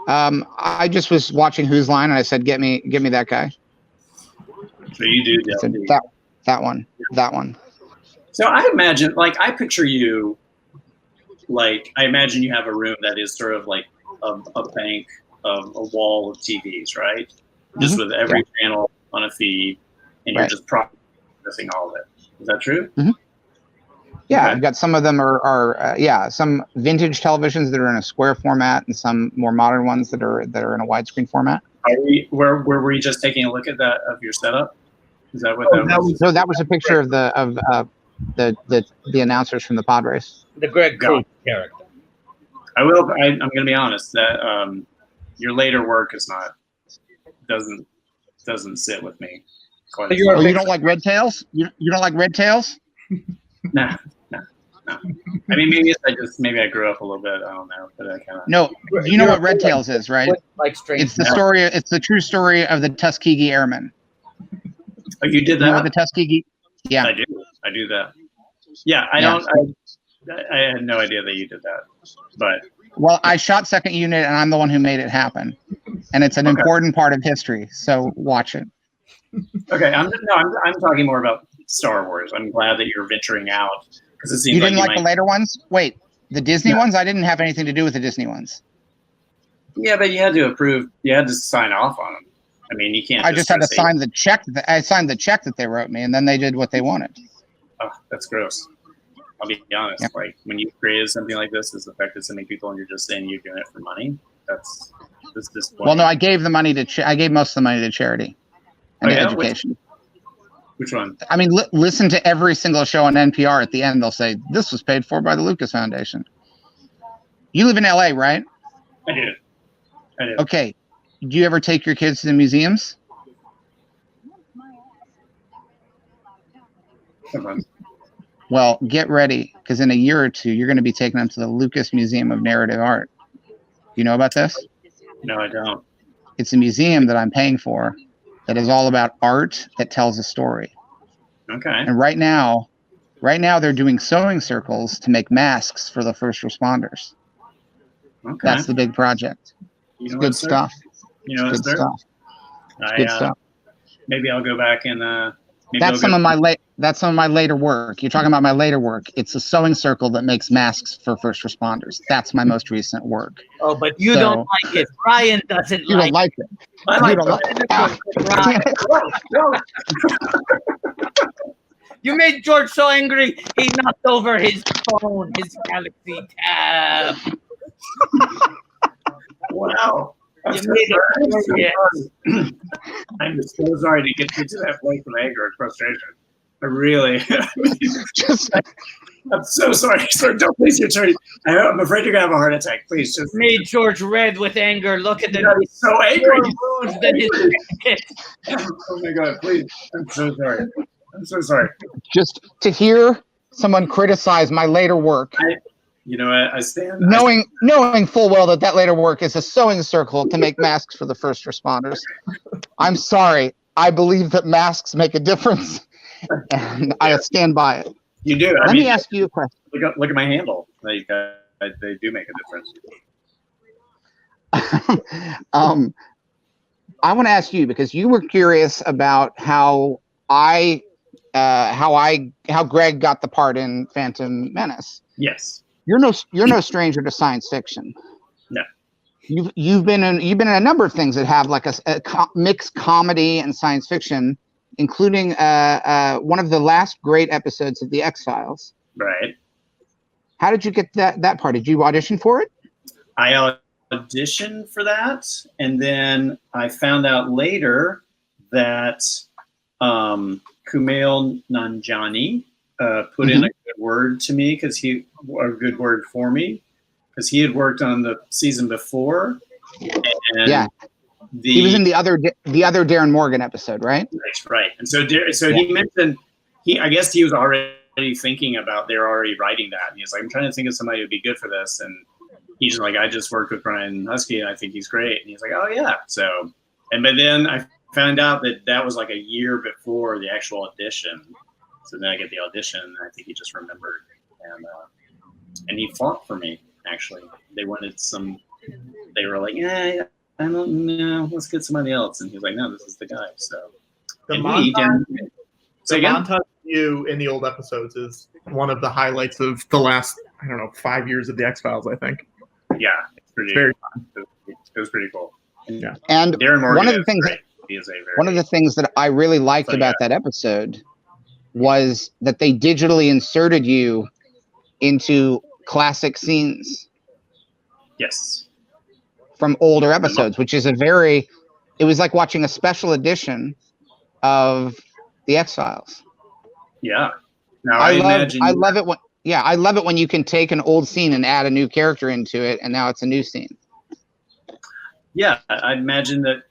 I just was watching Whose Line, and I said, "Get me that guy." So you do that one. So I imagine, I picture you, I imagine you have a room that is sort of like a bank of a wall of TVs, right? Just with every channel on a feed, and you're just processing all of it. Is that true? Mm-hmm. Yeah, Okay. I've got some of them are some vintage televisions that are in a square format, and some more modern ones that are in a widescreen format. Where were you just taking a look at that of your setup? Is that what that was? So that was a picture of the announcers from the pod race. The Greg Proops character. I'm going to be honest that your later work doesn't sit with me. Oh, you don't like Red Tails? You don't like Red Tails? No. I mean, maybe I grew up a little bit. I don't know, but I kind of. No, you know what Red Tails is, right? It's the story. It's the true story of the Tuskegee Airmen. Oh, you did that? You know the Tuskegee? Yeah, I do that. Yeah, I had no idea that you did that, but. Well, I shot second unit, and I'm the one who made it happen, and it's an important part of history. So watch it. Okay, I'm talking more about Star Wars. I'm glad that you're venturing out because it seems you didn't like the later ones. Wait, the Disney ones? I didn't have anything to do with the Disney ones. Yeah, but you had to approve. You had to sign off on them. I mean, you can't. I just had to sign the check. I signed the check that they wrote me, and then they did what they wanted. Oh, that's gross. I'll be honest. Yeah. Like when you created something like this, it's affected so many people, and you're just saying you're doing it for money. That's disappointing. Well, no, I gave the money to. I gave most of the money to charity and to education. Which one? I mean, listen to every single show on NPR. At the end, they'll say this was paid for by the Lucas Foundation. You live in LA, right? I do. Okay. Do you ever take your kids to the museums? Sometimes. Well, get ready, because in a year or two, you're going to be taking them to the Lucas Museum of Narrative Art. You know about this? No, I don't. It's a museum that I'm paying for that is all about art that tells a story. Okay. And right now they're doing sewing circles to make masks for the first responders. Okay. That's the big project. It's good stuff. You know, good stuff. Good stuff. Maybe I'll go back and that's some of my later work. You're talking about my later work. It's a sewing circle that makes masks for first responders. That's my most recent work. Oh, but you don't like it. Brian doesn't you like it. don't like it. You don't like it. You made George so angry, he knocked over his phone, his Galaxy Tab. Wow. I'm so sorry to get you to that place of anger and frustration. I really, I'm so sorry. Sir, don't please your attorney. I'm afraid you're gonna have a heart attack. Please just made George red with anger. Look at the he's so angry. Oh my God, please. I'm so sorry. I'm so sorry. Just to hear someone criticize my later work, You know what? I stand. knowing full well that later work is a sewing circle to make masks for the first responders. I'm sorry. I believe that masks make a difference, and I stand by it. You do. Let me ask you a question. Look at my handle. Like, they do make a difference. I want to ask you, because you were curious about how Greg got the part in Phantom Menace. Yes. You're no stranger to science fiction. No. You've been in a number of things that have like a mixed comedy and science fiction, including one of the last great episodes of the X-Files. Right. How did you get that part? Did you audition for it? I auditioned for that, and then I found out later that Kumail Nanjiani put in a good word to me a good word for me, because he had worked on the season before. And yeah. He was in the other Darren Morgan episode, right? Right. And so he mentioned I guess he was already thinking about, they're already writing that. And he's like, I'm trying to think of somebody who'd be good for this. And he's like, I just worked with Brian Huskey and I think he's great. And he's like, oh yeah. So, but then I found out that was like a year before the actual audition. So then I get the audition, and I think he just remembered, and he fought for me. Actually, they wanted they were like, I don't know, let's get somebody else. And he's like, no, this is the guy. So The montage of you in the old episodes is one of the highlights of the last, 5 years of the X-Files, I think. Yeah, it's very fun. It was pretty cool. Yeah. And Darren Morgan one of the things that I really liked about that episode was that they digitally inserted you into classic scenes. Yes. From older episodes, which is it was like watching a special edition of the X-Files. Yeah. Now I love it when you can take an old scene and add a new character into it, and now it's a new scene. Yeah, I imagine that.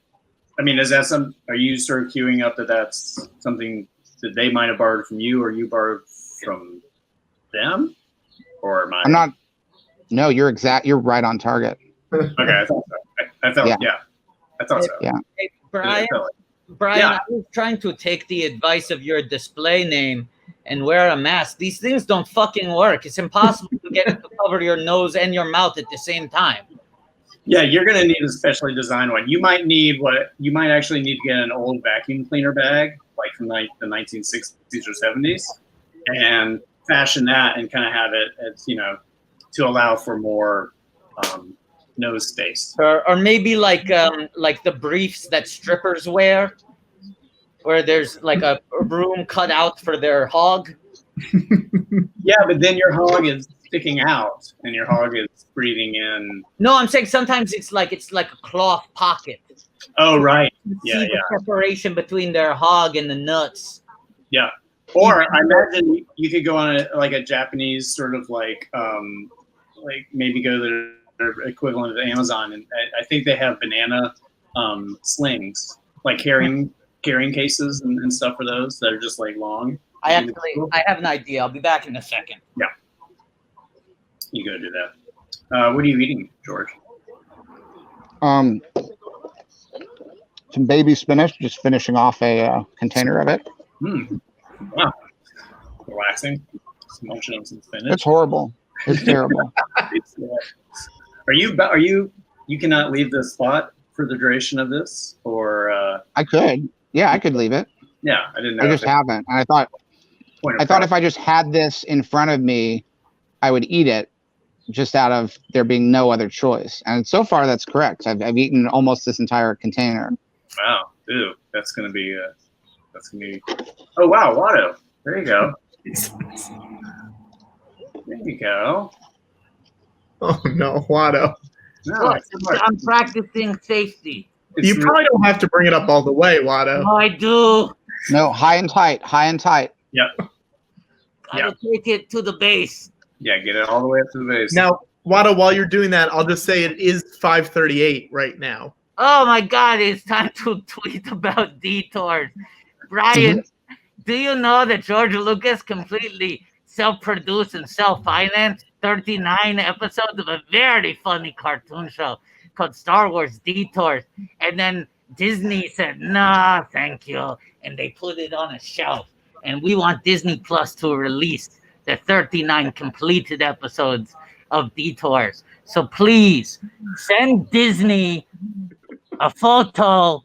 I mean, are you sort of queuing up that that's something that they might have borrowed from you, or you borrowed from them, or am I? I'm not. No, you're right on target. Okay, I thought so. I thought so. Yeah. Hey, Brian, I was trying to take the advice of your display name and wear a mask. These things don't fucking work. It's impossible to get it to cover your nose and your mouth at the same time. Yeah, you're gonna need a specially designed one. You might actually need to get an old vacuum cleaner bag, like from like the 1960s or 70s, and fashion that and kind of have it as, to allow for more nose space. Or maybe like the briefs that strippers wear, where there's like a room cut out for their hog. Yeah, but then your hog is sticking out and your hog is breathing in. No, I'm saying sometimes it's like a cloth pocket. Oh, right. Yeah, See the separation between their hog and the nuts. Yeah. Or I imagine you could go on a Japanese sort of like maybe go to their equivalent of Amazon, and I think they have banana slings, like carrying cases and stuff for those that are just like long. I have an idea. I'll be back in a second. Yeah. You go do that. What are you eating, George? Some baby spinach, just finishing off a container of it. Wow. Relaxing. Just munching on some spinach. It's horrible. It's terrible. Are you cannot leave the spot for the duration of this, or I could. Yeah, I could leave it. Yeah, I didn't know. I just haven't. And I thought if I just had this in front of me, I would eat it just out of there being no other choice. And so far that's correct. I've eaten almost this entire container. Wow. Ew. That's gonna be oh wow, Watto. There you go. There you go. Oh no, Watto. No, I'm practicing safety. You probably don't have to bring it up all the way, Watto. No, I do. No, high and tight. Yep. Gotta take it to the base. Yeah, get it all the way up to the base. Now, Watto, while you're doing that, I'll just say it is 5:38 right now. Oh my God, it's time to tweet about detours. Brian, do you know that George Lucas completely self-produced and self-financed 39 episodes of a very funny cartoon show called Star Wars Detours. And then Disney said, nah, thank you. And they put it on a shelf. And we want Disney Plus to release the 39 completed episodes of Detours. So please send Disney a photo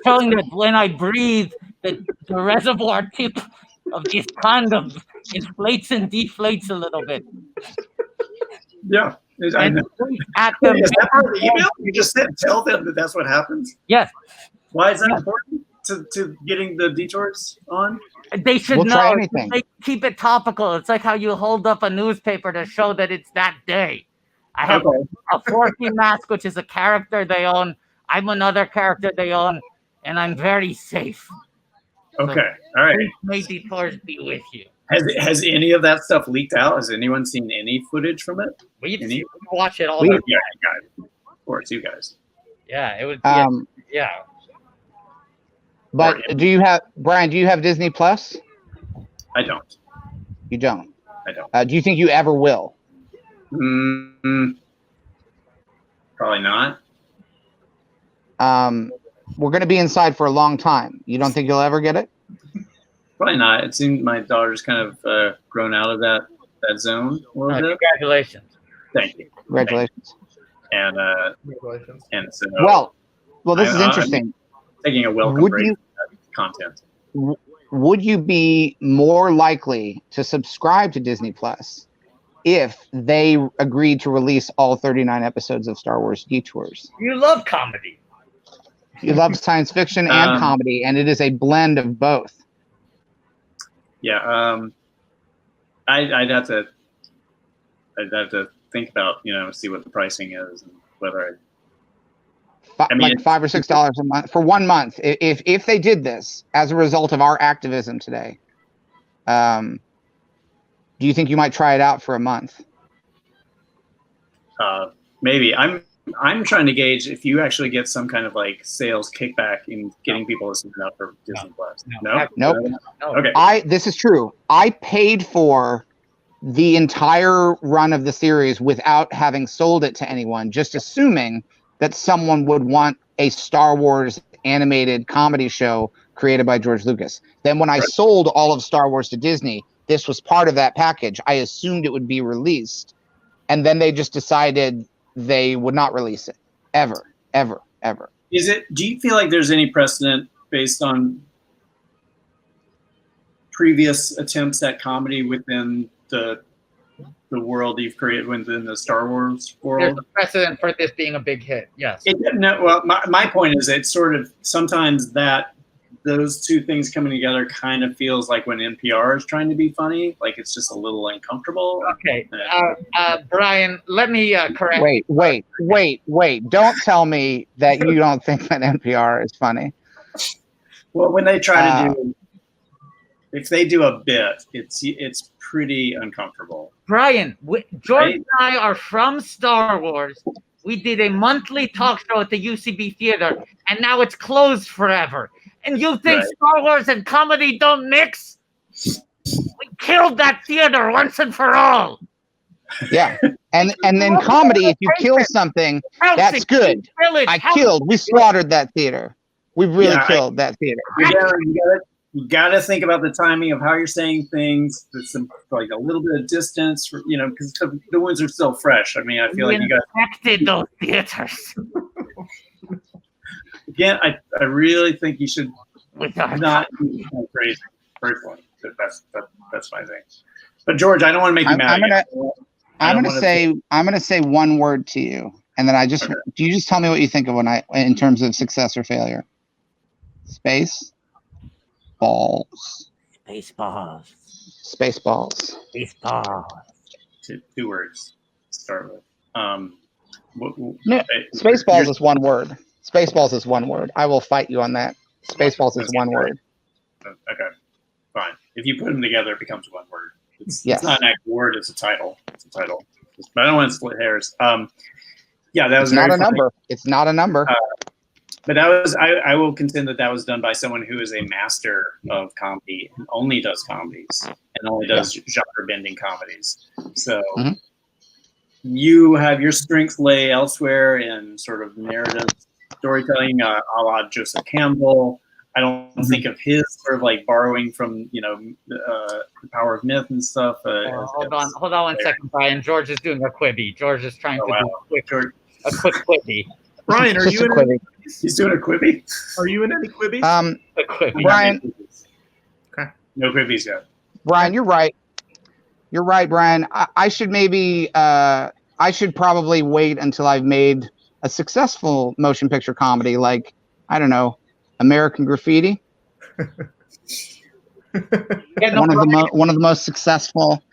showing that when I breathe, the reservoir tip of these condoms inflates and deflates a little bit. Yeah. I know. At the Is that part of the email? You just said tell them that that's what happens? Yes. Why is that important to getting the detours on? They should We'll know. try anything. They keep it topical. It's like how you hold up a newspaper to show that it's that day. I have a Forky mask, which is a character they own. I'm another character they own, and I'm very safe. Okay. All right. May Detours be with you. Has any of that stuff leaked out? Has anyone seen any footage from it? We watch it all. Yeah, you guys. Of course, you guys. Yeah, it would be. Yeah. But do you have, Brian, do you have Disney Plus? I don't. You don't? I don't. Do you think you ever will? Probably not. We're going to be inside for a long time. You don't think you'll ever get it? Probably not. It seems my daughter's kind of grown out of that zone a little bit. Congratulations. Thank you. Congratulations. And Congratulations. and so well, this is interesting. I'm taking a welcome break from that content. Would you be more likely to subscribe to Disney Plus if they agreed to release all 39 episodes of Star Wars Detours? You love comedy. You love science fiction and comedy, and it is a blend of both. Yeah, I'd have to think about, see what the pricing is and whether like $5 or $6 a month for 1 month. If they did this as a result of our activism today, do you think you might try it out for a month? Maybe. I'm trying to gauge if you actually get some kind of like sales kickback in getting people to sign up for Disney Plus. No? Nope. Okay. This is true. I paid for the entire run of the series without having sold it to anyone, just assuming that someone would want a Star Wars animated comedy show created by George Lucas. Then when I sold all of Star Wars to Disney, this was part of that package. I assumed it would be released. And then they just decided they would not release it. Ever. Do you feel like there's any precedent based on previous attempts at comedy within the world you've created within the Star Wars world? There's a precedent for this being a big hit. Yes. My point is it's sort of sometimes that those two things coming together kind of feels like when NPR is trying to be funny, like it's just a little uncomfortable. Okay. Brian, let me correct. Wait. Don't tell me that you don't think that NPR is funny. Well, when they try to do, if they do a bit, it's pretty uncomfortable. Brian, George and I are from Star Wars. We did a monthly talk show at the UCB Theater, and now it's closed forever. And you think Star Wars and comedy don't mix? We killed that theater once and for all. Yeah. And then comedy, if you kill something, that's good. We slaughtered that theater. We really killed that theater. You gotta think about the timing of how you're saying things. There's some like a little bit of distance, because the wounds are still fresh. I mean, I feel like you guys infected those theaters. Again, I really think you should not be crazy. Personally, that's my thing. But George, I don't want to make you mad. I'm gonna say one word to you, and then do you just tell me what you think of in terms of success or failure? Space. Balls. Spaceballs. Two words to start with. Spaceballs is one word. Spaceballs is one word. I will fight you on that. Spaceballs is one word. Okay, fine. If you put them together, it becomes one word. It's not an actual word. It's a title. But I don't want to split hairs. That was not a number. It's not a number. But that was I will contend that was done by someone who is a master of comedy and only does comedies and only does genre bending comedies. So you have your strength lay elsewhere in sort of narrative storytelling, a la Joseph Campbell. I don't think of his sort of like borrowing from, the Power of Myth and stuff. Hold on 1 second, Brian. George is doing a Quibi. George is trying to do a quick Quibi. Brian, are you in Quibi. He's doing a Quibi? Are you in any Quibbies? A Quibi. Brian. Okay. No Quibbies yet. Brian, you're right. You're right, Brian. I should maybe I should probably wait until I've made a successful motion picture comedy, like, I don't know, American Graffiti. One of the most successful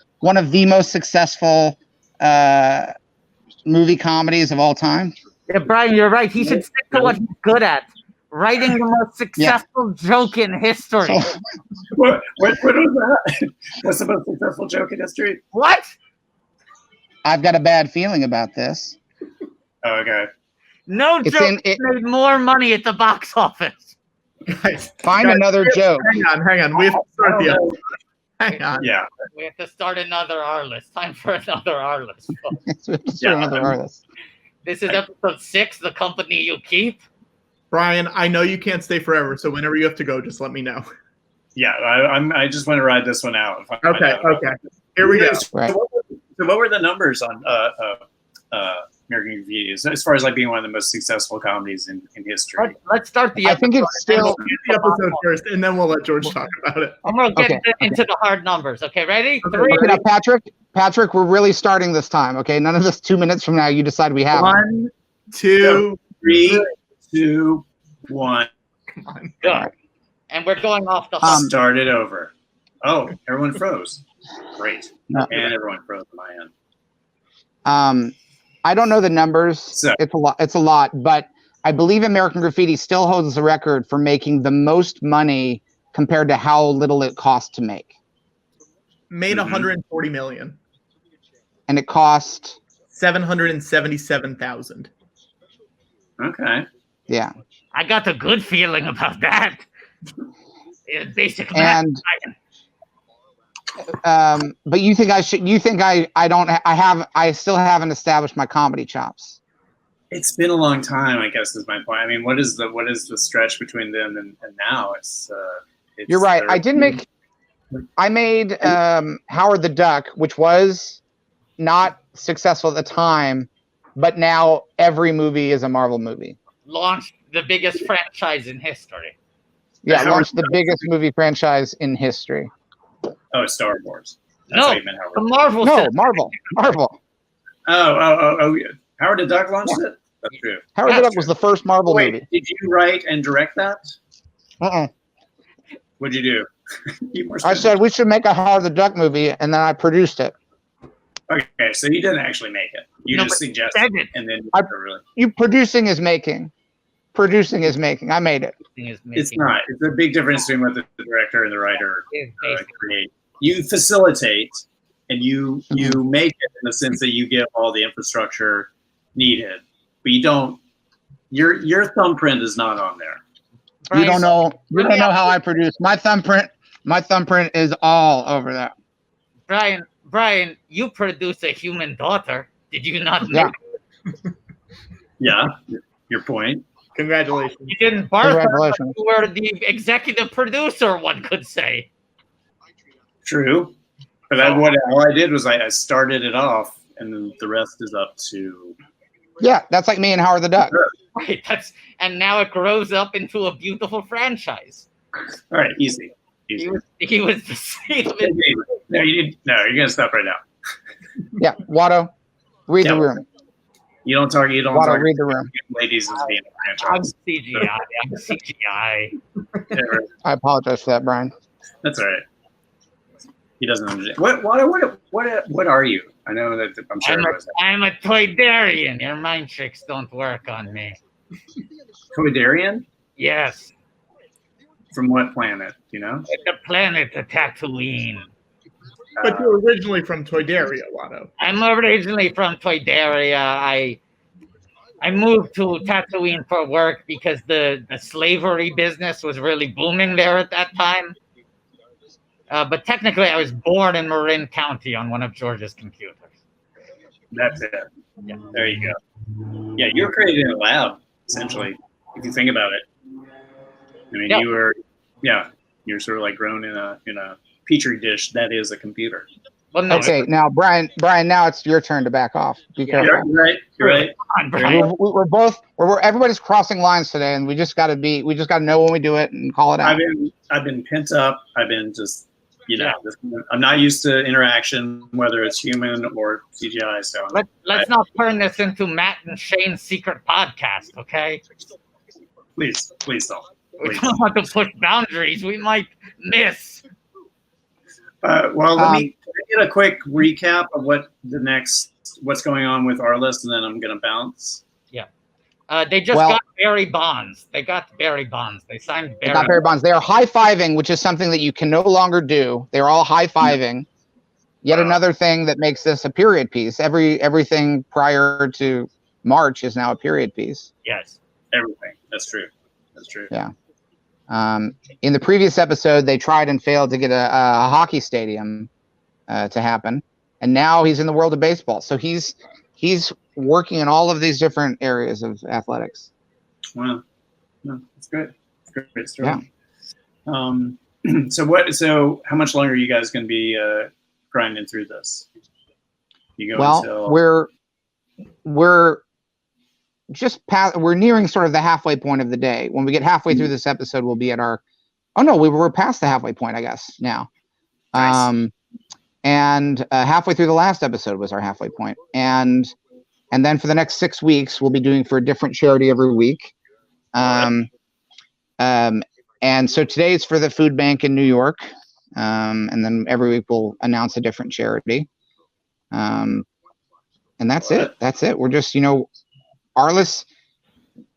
movie comedies of all time. Yeah, Brian, you're right. He should stick to what he's good at. Writing the most successful joke in history. What was that? What's the most successful joke in history? What? I've got a bad feeling about this. Oh, okay. No joke made more money at the box office. Guys, Find another joke. Hang on. We have to start the episode. Hang on. Yeah. We have to start another R list. Time for another R list. Another artist. This is episode 6, The Company You Keep. Brian, I know you can't stay forever, so whenever you have to go, just let me know. Yeah, I just want to ride this one out. Okay. Here we go. Right. So what were the numbers on American Graffiti as far as like being one of the most successful comedies in history? Let's start the episode. I think it's still Do the episode first, and then we'll let George talk about it. I'm going to get into the hard numbers. Okay, ready? Okay. 3. Okay, now, Patrick, we're really starting this time. Okay, none of this 2 minutes from now. You decide we have 1, 2, 3, 2, 1. Come on. Good. And we're going off the Start it over. Oh, everyone froze. Great. No. And everyone froze on my end. I don't know the numbers. So- It's a lot, but I believe American Graffiti still holds the record for making the most money compared to how little it cost to make. Made 140 million. And it cost 777,000. Okay. yeah. I got the good feeling about that. It's basically And but you think I should? You think I still haven't established my comedy chops. It's been a long time, I guess, is my point. I mean, what is the stretch between then and now? It's You're right. I made Howard the Duck, which was not successful at the time, but now every movie is a Marvel movie. launched the biggest franchise in history. Yeah, launched the biggest movie franchise in history. Oh, it's Star Wars. That's No, how you meant Howard. the Marvel. No, said- Marvel. Oh, yeah. Howard the Duck launched it? That's true. Howard the Duck was the first Marvel Wait, movie. did you write and direct that? Uh-uh. What'd you do? Keep more I specific. said we should make a Howard the Duck movie, and then I produced it. Okay, so you didn't actually make it. You No, just but suggested said it. and then I- really. You producing is making. Producing is making. I made it. It's not. It's a big difference between what the director and the writer It's basically- create. You facilitate and you make it in the sense that you give all the infrastructure needed, but you don't. Your thumbprint is not on there. You don't know. You don't know how I produce. My thumbprint is all over that. Brian, you produced a human daughter. Did you not Yeah. make Yeah, your point. Congratulations. You didn't birth her, but Congratulations. you were the executive producer, one could say. True, but all I did was I started it off, and then the rest is up to. Yeah, that's like me and Howard the Duck. Right, and now it grows up into a beautiful franchise. All right, easy. He was the seed of it. No, you're gonna stop right now. Yeah, Watto, read the Yeah. room. You don't talk. You don't Watto, talk. read the room. Ladies as being a I'm franchise. CGI. I'm CGI. I apologize for that, Brian. That's all right. He doesn't understand. What are you? I know that I'm sure. I'm a Toydarian. Your mind tricks don't work on me. Toydarian? Yes, From what planet? You know? the planet of Tatooine. But you're originally from Toydaria, Watto. I'm originally from Toydaria. I moved to Tatooine for work because the slavery business was really booming there at that time. But technically, I was born in Marin County on one of Georgia's computers. That's it. Yeah. There you go. Yeah, you were created in a lab, essentially, if you think about it. I mean, Yeah. you're sort of like grown in a petri dish that is a computer. Well, no, Okay, now Brian, now it's your turn to back off. Be careful. You're right. You're right. come on, Brian. We're everybody's crossing lines today, and we just got to know when we do it and call it out. I've been pent up. I've been just, I'm not used to interaction, whether it's human or CGI. So Let's not turn this into Matt and Shane's secret podcast, okay? please don't. We Please. don't want to push boundaries. We might miss. Well, let me get a quick recap of what's going on with our list, and then I'm gonna bounce. They just got Barry Bonds. They got Barry Bonds. They signed Barry. They got Barry Bonds. They are high-fiving, which is something that you can no longer do. They're all high-fiving. Yet another thing that makes this a period piece. Everything prior to March is now a period piece. Yes. Everything. That's true. Yeah. In the previous episode, they tried and failed to get a hockey stadium to happen, and now he's in the world of baseball. So he's working in all of these different areas of athletics. Wow. No, that's good. It's great story. Yeah. So how much longer are you guys going to be grinding through this? You go until... we're just past. We're nearing sort of the halfway point of the day. When we get halfway through this episode, we'll be at our. Oh no, we're past the halfway point, I guess now. Nice. And halfway through the last episode was our halfway point, and then for the next 6 weeks, we'll be doing for a different charity every week. And so today is for the food bank in New York, and then every week we'll announce a different charity. And that's it. That's it. We're just, Arliss,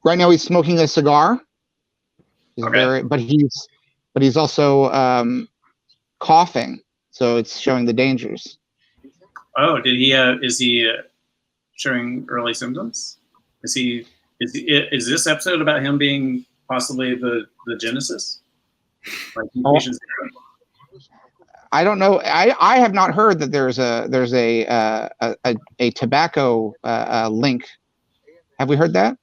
right now he's smoking a cigar. But he's also coughing, so it's showing the dangers. Oh, is he showing early symptoms? Is this episode about him being possibly the Genesis? I don't know. I have not heard that there's a tobacco link. Have we heard that?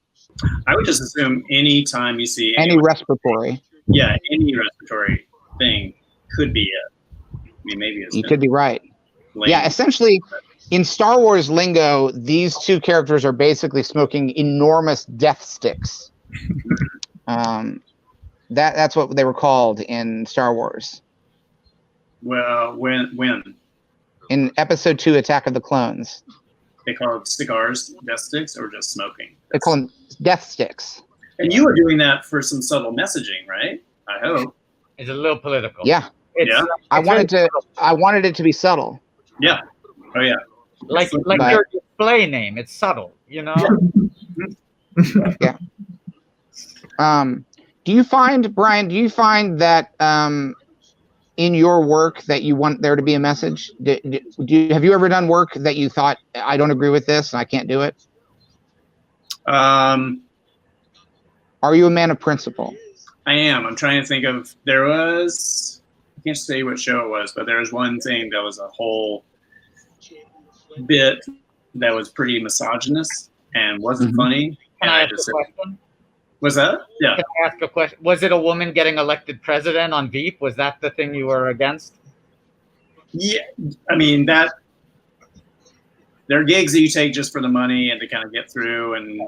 I would just assume any time you see any respiratory. Yeah, any respiratory thing could be it. I mean, maybe it's. You could be right. Lame. Yeah, essentially, in Star Wars lingo, these two characters are basically smoking enormous death sticks. That's what they were called in Star Wars. Well, when? In Episode 2, Attack of the Clones. They call it cigars, death sticks, or just smoking? They call them death sticks. And you were doing that for some subtle messaging, right? I hope. It's a little political. Yeah. I wanted it to be subtle. Yeah. Oh yeah. Like your display name. It's subtle, Yeah. Do you find, Brian, that in your work that you want there to be a message? Have you ever done work that you thought, I don't agree with this and I can't do it? Are you a man of principle? I am. I'm trying to think of, I can't say what show it was, but there was one thing that was a whole bit that was pretty misogynist and wasn't funny. Can I ask a question? Was that? Yeah. Can I ask a question? Was it a woman getting elected president on Veep? Was that the thing you were against? Yeah. I mean, there are gigs that you take just for the money and to kind of get through and,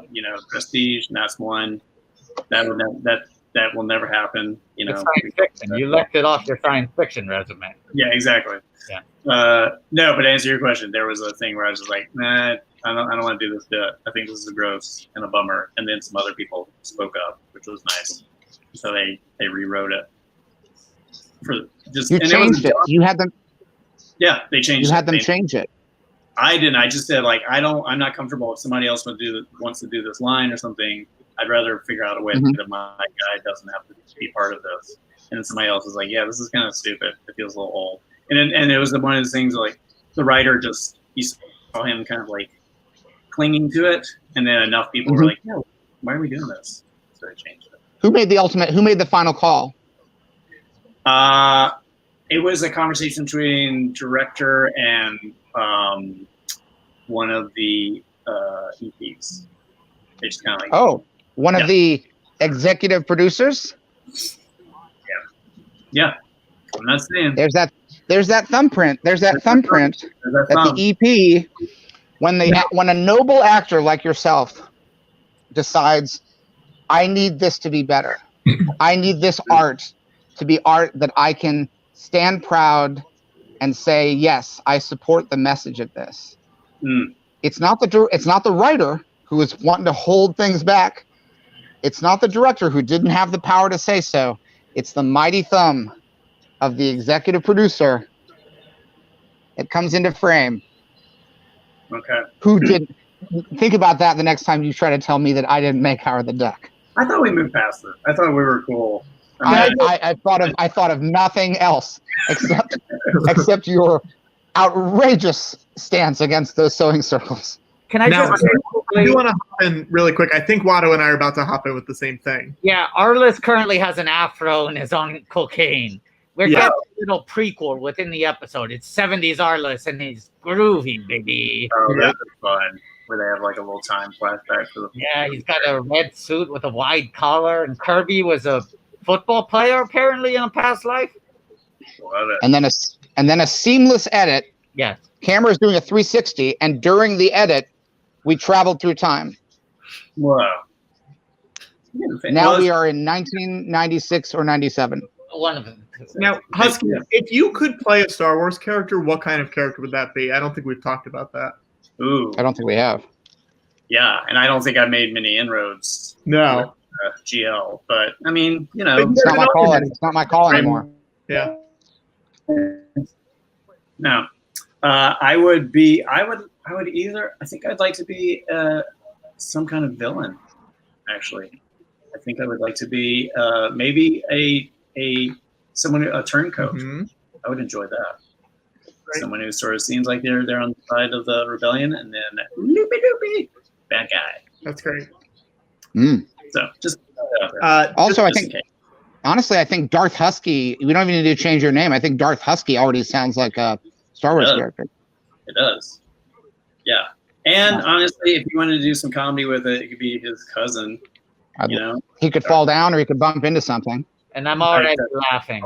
prestige, and that's one. That will never happen. It's science fiction. You left it off your science fiction resume. Yeah, exactly. Yeah. No, but to answer your question, there was a thing where I was just like, nah, I don't want to do this bit. I think this is gross and a bummer. And then some other people spoke up, which was nice. So they rewrote it. You changed it. You had them. Yeah, they changed it. You had them change it. I didn't. I just said, I'm not comfortable if somebody else wants to do this line or something. I'd rather figure out a way that my guy doesn't have to be part of this. And then somebody else is like, yeah, this is kind of stupid. It feels a little old. And it was one of those things like the writer you saw him kind of like clinging to it, and then enough people were like, "No, why are we doing this?" So I changed it. Who made the final call? It was a conversation between director and one of the EPs. They just kind of like, one of the executive producers. Yeah. I'm not saying There's that thumbprint. There's that thumbprint that the EP, when a noble actor like yourself decides, I need this to be better. I need this art to be art that I can stand proud and say, yes, I support the message of this. It's not the writer who is wanting to hold things back. It's not the director who didn't have the power to say so. It's the mighty thumb of the executive producer that comes into frame. Okay. Who did? Think about that the next time you try to tell me that I didn't make Howard the Duck. I thought we moved past it. I thought we were cool. I thought of nothing else except your outrageous stance against those sewing circles. Can I just I do want to hop in really quick. I think Watto and I are about to hop in with the same thing. Yeah, Arliss currently has an afro and is on cocaine. We're getting a little prequel within the episode. It's 70s Arliss and he's groovy, baby. Oh, that's fun. Where they have like a little time flashback for the. Yeah, he's got a red suit with a wide collar, and Kirby was a football player apparently in a past life. Love it. And then a seamless edit. Yes. Camera is doing a 360, and during the edit, we traveled through time. Wow. Now we are in 1996 or 97. One of them. Now, Huskey, if you could play a Star Wars character, what kind of character would that be? I don't think we've talked about that. Ooh. I don't think we have. Yeah, and I don't think I've made many inroads. No. With, GL, but I mean, you know, It's not my call. It's not my call anymore. Yeah. No. I would either. I think I'd like to be some kind of villain. Actually, I think I would like to be maybe a turncoat. Mm-hmm. I would enjoy that. Right. Someone who sort of seems like they're on the side of the rebellion, and then loopy doopy, bad guy. That's great. So just Also, just I think, honestly, I think Darth Huskey. We don't even need to change your name. I think Darth Huskey already sounds like a Star Wars character. It does. Yeah. And honestly, if you wanted to do some comedy with it, it could be his cousin. You know, he could fall down or he could bump into something. And I'm already laughing.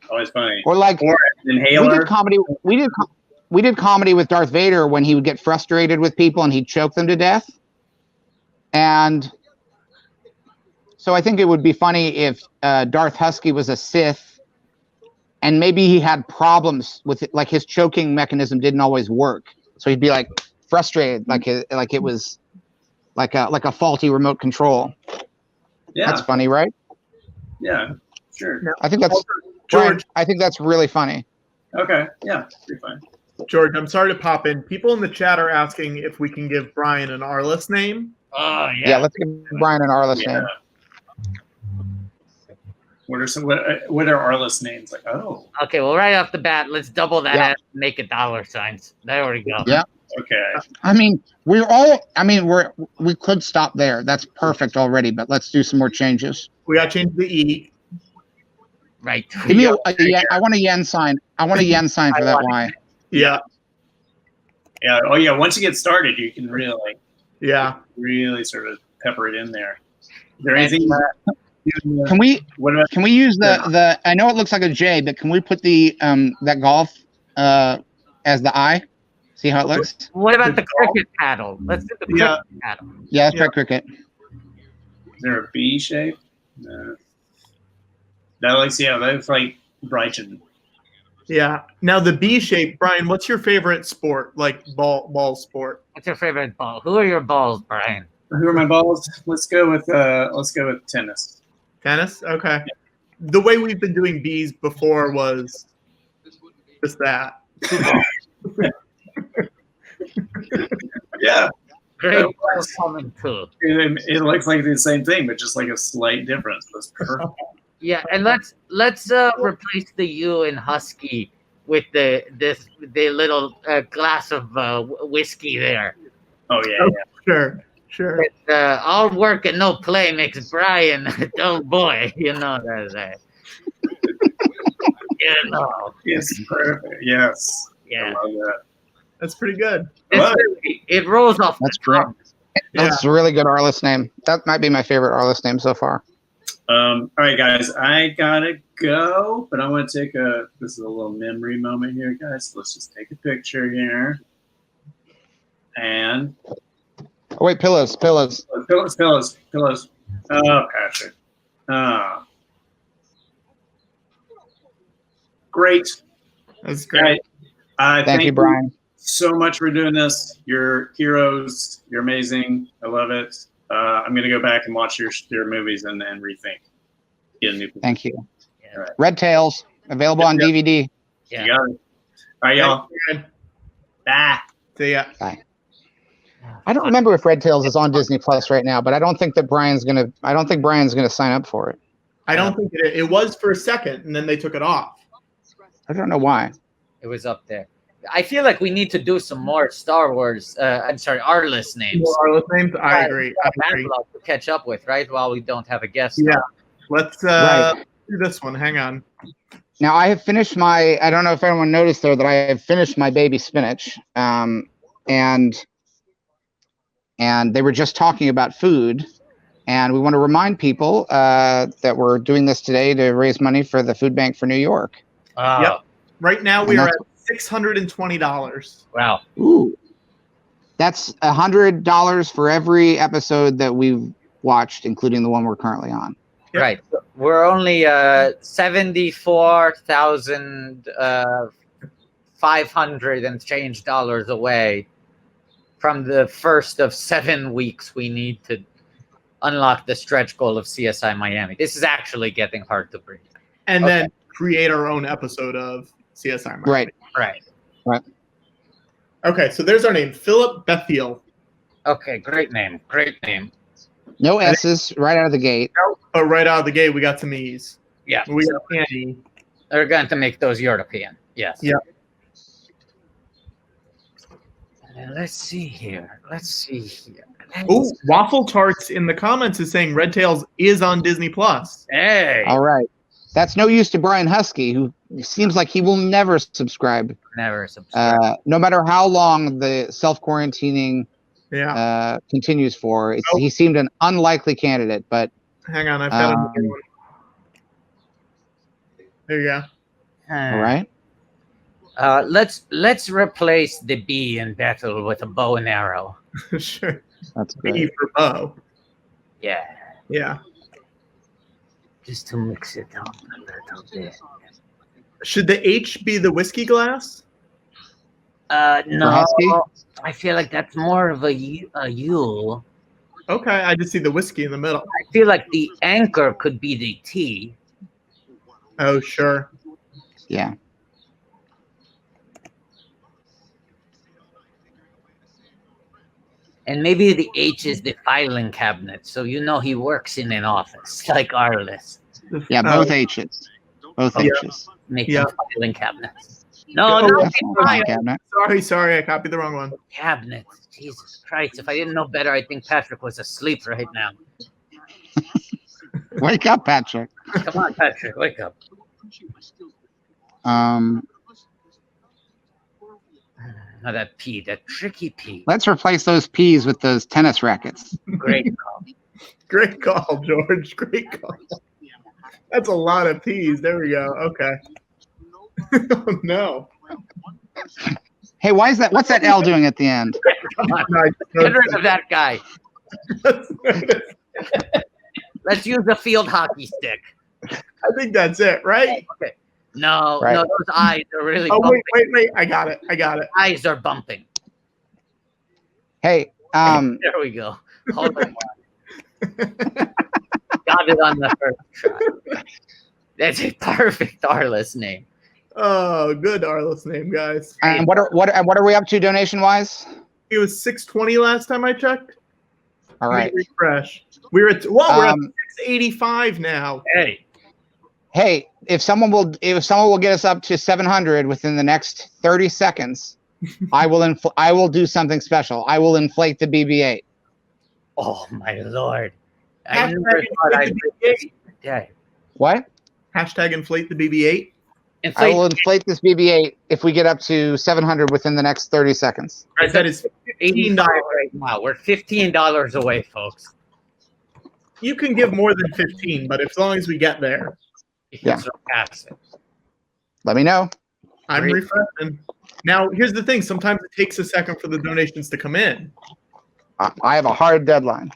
Always funny. Or like an inhaler. We did comedy. We did comedy with Darth Vader when he would get frustrated with people and he'd choke them to death. And so I think it would be funny if Darth Huskey was a Sith, and maybe he had problems with it, like his choking mechanism didn't always work. So he'd be like frustrated, like it was like a faulty remote control. Yeah, that's funny, right? Yeah, sure. I think that's George. I think that's really funny. Okay, yeah, pretty fine. George, I'm sorry to pop in. People in the chat are asking if we can give Brian an Arliss name. Oh yeah. Yeah, let's give Brian an Arliss name. What are Arliss names? Like, oh. Okay, well, right off the bat, let's double that and make it dollar signs. There we go. Yeah. Okay. I mean, we could stop there. That's perfect already, but let's do some more changes. We got to change the E. Right. Give me I want a yen sign. I want a yen sign for that Y. Yeah. Yeah. Oh yeah. Once you get started, you can really really sort of pepper it in there. Is there anything? Can we use the? I know it looks like a J, but can we put the that golf as the I? See how it looks? What about the cricket paddle? Let's do the cricket paddle. Yeah, let's try cricket. Is there a B shape? No. That looks like Brighton. Yeah. Now the B shape, Brian. What's your favorite sport? Like ball sport. What's your favorite ball? Who are your balls, Brian? Who are my balls? Let's go with tennis. Tennis? Okay. The way we've been doing B's before was just that. Yeah. Great balls coming too. It looks like the same thing, but just like a slight difference. That's perfect. Yeah, and let's replace the U in Husky with the little glass of whiskey there. Oh yeah, Oh, yeah. Sure. All work and no play makes Brian a dull boy. You know that. You know. It's perfect. Yes. Yeah. I love that. That's pretty good. It rolls off. That's the great. tongue. That's a really good Arliss name. That might be my favorite Arliss name so far. All right, guys, I gotta go, but I want to take this is a little memory moment here, guys. Let's just take a picture here. And Oh, wait, pillows. pillows. Oh, Patrick. Oh. Great. That's great. Thank you, Brian. so much for doing this. You're heroes. You're amazing. I love it. I'm gonna go back and watch your movies and rethink. Get a new. Thank you. All right. Red Tails, available on DVD. Yeah. You got it. All right, y'all. Bye. See ya. I don't remember if Red Tails is on Disney Plus right now, but I don't think Brian's gonna sign up for it. I don't think it was for a second, and then they took it off. I don't know why. It was up there. I feel like we need to do some more Star Wars. I'm sorry, Arliss names. More Arliss names? I agree. Backlog to catch up with, right? While we don't have a guest. Yeah. Let's Right. do this one. Hang on. Now I have finished my. I don't know if anyone noticed though that I have finished my baby spinach, and they were just talking about food, and we want to remind people that we're doing this today to raise money for the food bank for New York. Yep. Right now we And are at $620. Wow. Ooh, that's $100 for every episode that we've watched, including the one we're currently on. Yep. Right. We're only 74,500 and change dollars away from the first of 7 weeks we need to unlock the stretch goal of CSI Miami. This is actually getting hard to breathe. And Okay. then create our own episode of CSI Miami. Right. Right. Okay, so there's our name, Philip Bethiel. Okay. Great name. Great name. No S's right out of the gate. But right out of the gate, we got some E's. Yeah. We got Annie. They're going to make those European. Yes. Yeah. Let's see here. Oh, Waffle Tarts in the comments is saying Red Tails is on Disney Plus. Hey. All right. That's no use to Brian Huskey, who seems like he will never subscribe. Never subscribe. No matter how long the self-quarantining Yeah. continues for. He seemed an unlikely candidate, but Hang on, I've got another one. There you go. all right. Let's replace the B in battle with a bow and arrow. Sure. That's B great. for Bo. Yeah. Yeah. Just to mix it up a little bit. Should the H be the whiskey glass? No. Husky? I feel like that's more of a U. Okay, I just see the whiskey in the middle. I feel like the anchor could be the T. Oh, sure. Yeah. And maybe the H is the filing cabinet, so you know he works in an office, like Arliss. Yeah, both H's. Both Yeah. H's. Make Yeah. them filing cabinets. No, Oh, not That's the not my filing cabinet. Sorry, I copied the wrong one. cabinet. Jesus Christ! If I didn't know better, I think Patrick was asleep right now. Wake up, Patrick. Come on, Patrick, wake up. Now that P, that tricky P. Let's replace those P's with those tennis rackets. Great call. Great call, George. Great call. That's a lot of P's. There we go. Okay. Oh, no. Hey, why is that? What's that L doing at the end? Come on, No, I just get rid noticed of that guy. it. Let's use the field hockey stick. I think that's it, right? Okay. No, Right. no, those eyes are really Oh, bumping. wait. I got it. Eyes are bumping. Hey, There we go. Hold on. Got it on the first try. That's a perfect Arliss name. Oh, good Arliss name, guys. and what are we up to donation wise? It was 620 last time I checked. All Let me right. refresh. We're at 685 now. Hey, Hey, if someone will get us up to 700 within the next 30 seconds, I will do something special. I will inflate the BB-8. Oh my lord! I Hashtag never thought I'd inflate live the this BB-8. day. What? Hashtag inflate the BB-8. I will Inflate inflate this BB-8 if we get up to 700 within the next 30 seconds. Right, that is $15. $18 right now. We're $15 away, folks. You can give more than 15, but as long as we get there, Yeah. Surpass it. Let me know. I'm Great. refreshing. Now, here's the thing. Sometimes it takes a second for the donations to come in. I have a hard deadline.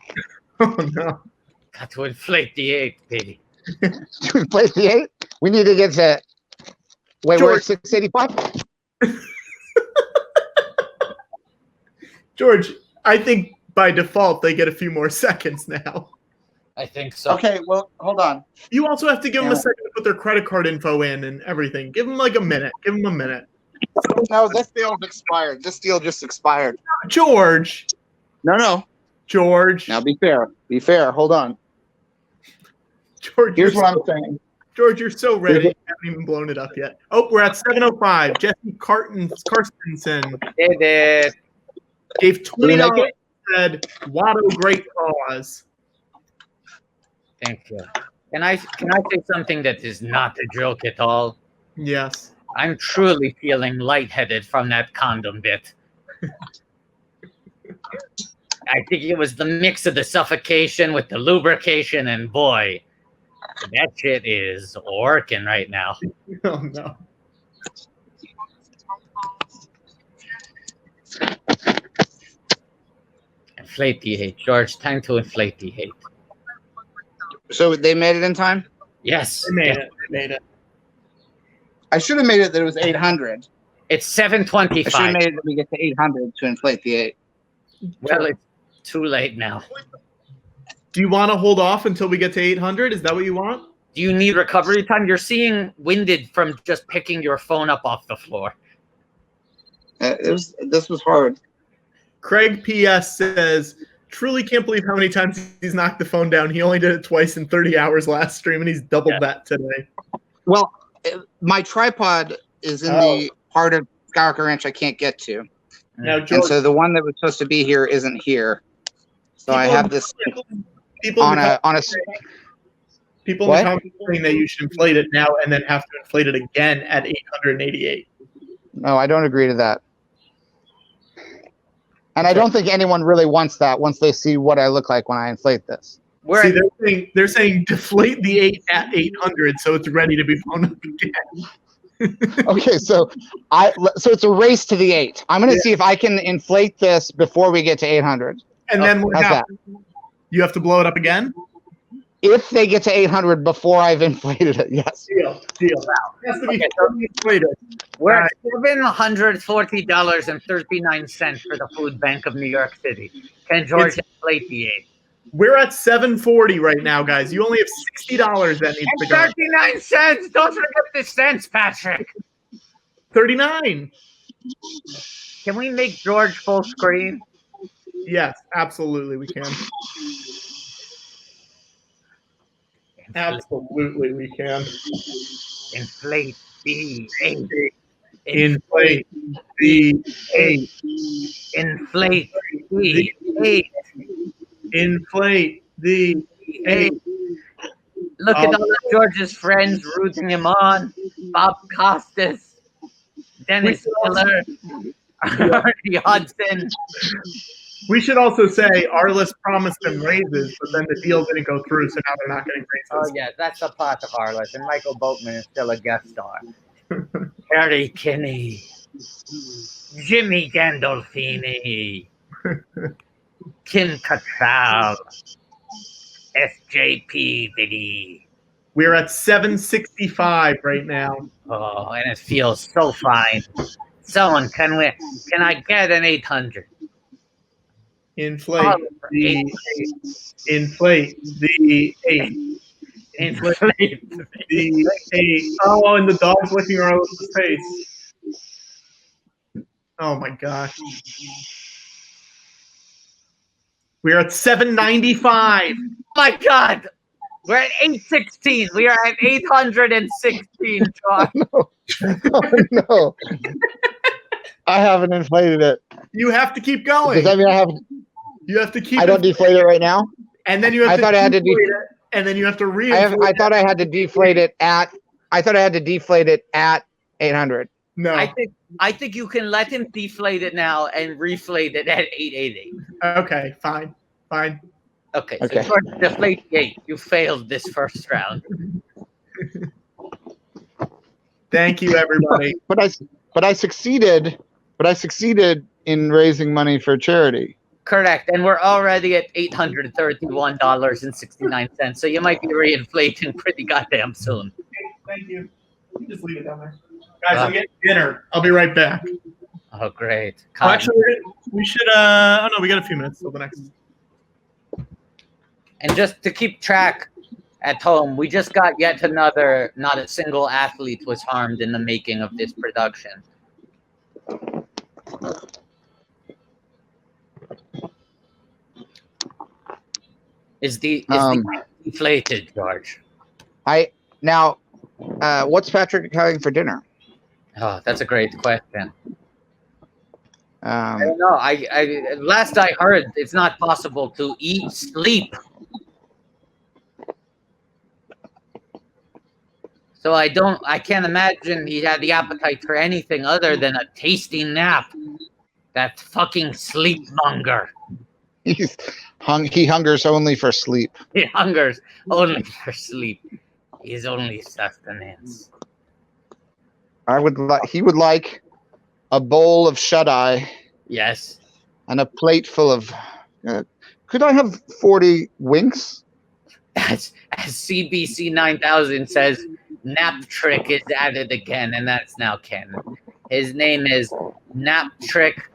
Oh, no. Got to inflate the 8, baby. To inflate the 8, we need to get to. Wait, we're at 685. George, I think by default they get a few more seconds now. I think so. Okay, well, hold on. You also have to give them Yeah. a second to put their credit card info in and everything. Give them like a minute. Give them a minute. No, this deal expired. This deal just expired. George. No. George. Now be fair. Be fair. Hold on. George. Here's you're what so- I'm saying. George, you're so ready. You haven't even blown it up yet. Oh, we're at 7:05. Jesse Carstensen Did it. gave $20. make it? Said, "Watto, great cause." Thank you. Can I say something that is not a joke at all? Yes. I'm truly feeling lightheaded from that condom bit. I think it was the mix of the suffocation with the lubrication, and boy, that shit is working right now. Oh no. Inflate the 8. George, time to inflate the 8. So they made it in time? Yes. They made it. They made it. I should have made it that it was 800. It's I should have 7:25. made it that we get to 800 to inflate the 8. Well, it's too late now. Do you want to hold off until we get to 800? Is that what you want? Do you need recovery time? You're seeing winded from just picking your phone up off the floor. This was hard. Craig PS says, "Truly can't believe how many times he's knocked the phone down. He only did it twice in 30 hours last stream, and he's doubled that today." Well, my tripod is in the part of Skywalker Ranch I can't get to. Now, And George, so the one that was supposed to be here isn't here. So I have this people on in the a comments saying that you should inflate it now and then have to inflate it again at 888. No, I don't agree to that. And I don't think anyone really wants that once they see what I look like when I inflate this. See, they're saying deflate the 8 at 800, so it's ready to be blown up again. Okay, so it's a race to the 8. I'm going to see if I can inflate this before we get to 800. And then what how's that? happens? You have to blow it up again? If they get to 800 before I've inflated it, yes. Deal. It has to be fully inflated. We're at $740.39 for the Food Bank of New York City. Can George inflate the 8? We're at 740 right now, guys. You only have $60 that needs to go. 39 cents. Don't forget the cents, Patrick. 39. Can we make George full screen? Yes, absolutely we can. Absolutely we can. Inflate the 8. Inflate the 8. Inflate the 8. Inflate the 8. Look at all of George's friends rooting him on. Bob Costas, Dennis Miller, Arlie Hudson. We should also say Arliss promised them raises, but then the deal didn't go through, so now they're not getting Oh, raises. yeah, that's a part of Arliss. And Michael Boatman is still a guest star. Harry Kinney, Jimmy Gandolfini, Kim Cattrall, SJP Diddy. We're at 765 right now. Oh, and it feels so fine. Someone, can I get an 800? Inflate the 8. Inflate the 8. Inflate the 8. Oh, and the dog's licking Arliss's face. Oh my gosh. We're at 795. Oh my God! We're at 816. We are at 816, John. Oh, no. I haven't inflated it. You have to keep going. Does that mean I have? You have to keep. I don't deflate it right now. And then you have I to thought I had to deflate it, and then you have to reinflate I thought I had to deflate it at. I thought I had to deflate it at 800. No. I think you can let him deflate it now and reflate it at 888. Okay, fine. Okay, Okay. so George, deflate 8. You failed this first round. Thank you, everybody. But I succeeded. But I succeeded in raising money for charity. Correct, and we're already at $831.69. So you might be reinflating pretty goddamn soon. Thank you. You just leave it down there. Guys, I'm getting dinner. I'll be right back. Oh, great. Oh, actually, we should. Oh no, we got a few minutes till the next. And just to keep track at home, we just got yet another. Not a single athlete was harmed in the making of this production. Is the deflated, George? What's Patrick having for dinner? Oh, that's a great question. I Um, don't know. I last I heard, it's not possible to eat, sleep. So I can't imagine he had the appetite for anything other than a tasty nap. That fucking sleep monger. he hungers only for sleep. He hungers only for sleep. His only sustenance. He would like a bowl of shut-eye Yes. and a plate full of. Could I have 40 winks? As CBC 9000 says, Nap Trick is added again, and that's now canon. His name is Nap Trick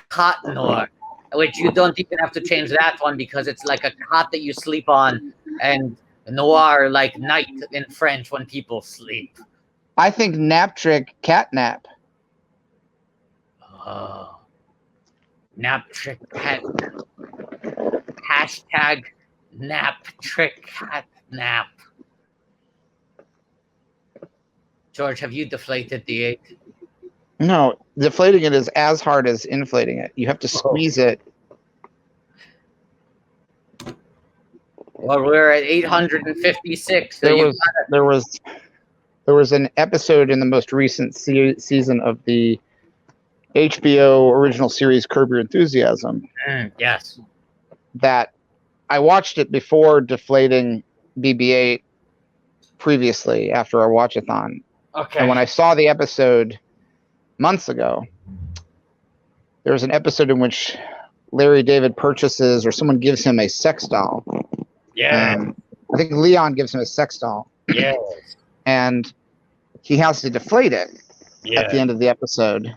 CONNOR, which you don't even have to change that one because it's like a cot that you sleep on, and noir like night in French when people sleep. I think nap trick catnap. Oh. Nap Trick cat. Hashtag Nap Trick cat nap. George, have you deflated the 8? No, deflating it is as hard as inflating it. You have to squeeze it. Well, we're at 856. So There was an episode in the most recent season of the HBO Original Series Curb Your Enthusiasm yes. that I watched it before deflating BB-8 previously after our watch-a-thon. Okay. And when I saw the episode months ago, there was an episode in which Larry David purchases or someone gives him a sex doll. Yeah. I think Leon gives him a sex doll. Yes. And he has to deflate it at the end of the episode.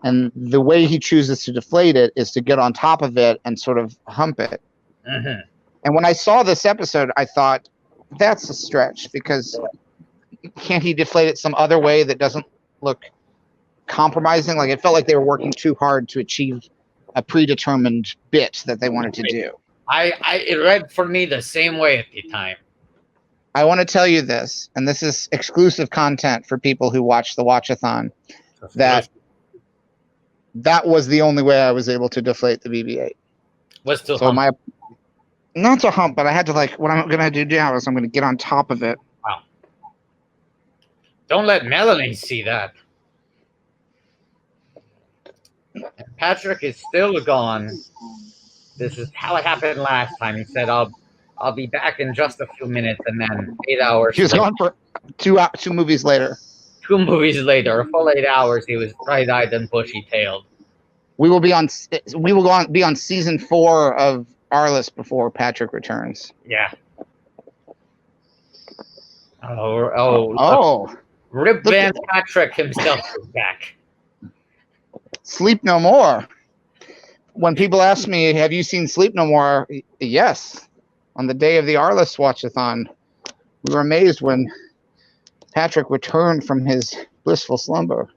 And the way he chooses to deflate it is to get on top of it and sort of hump it. Mm-hmm. And when I saw this episode, I thought, that's a stretch, because can't he deflate it some other way that doesn't look compromising? Like, it felt like they were working too hard to achieve a predetermined bit that they wanted to do. It read for me the same way at the time. I want to tell you this, and this is exclusive content for people who watch the watch-a-thon, that was the only way I was able to deflate the BB-8. Was to so hump. Not to hump, but I had to, like, what I'm going to do now is I'm going to get on top of it. Wow. Don't let Melanie see that. And Patrick is still gone. This is how it happened last time. He said, I'll be back in just a few minutes, and then 8 hours. He was gone for two movies later. 2 movies later, a full 8 hours, he was bright-eyed and bushy-tailed. We will be on season 4 of Arliss before Patrick returns. Yeah. Oh. Rip Van Patrick himself is back. Sleep No More. When people ask me, have you seen Sleep No More? Yes. On the day of the Arliss watch-a-thon, we were amazed when Patrick returned from his blissful slumber.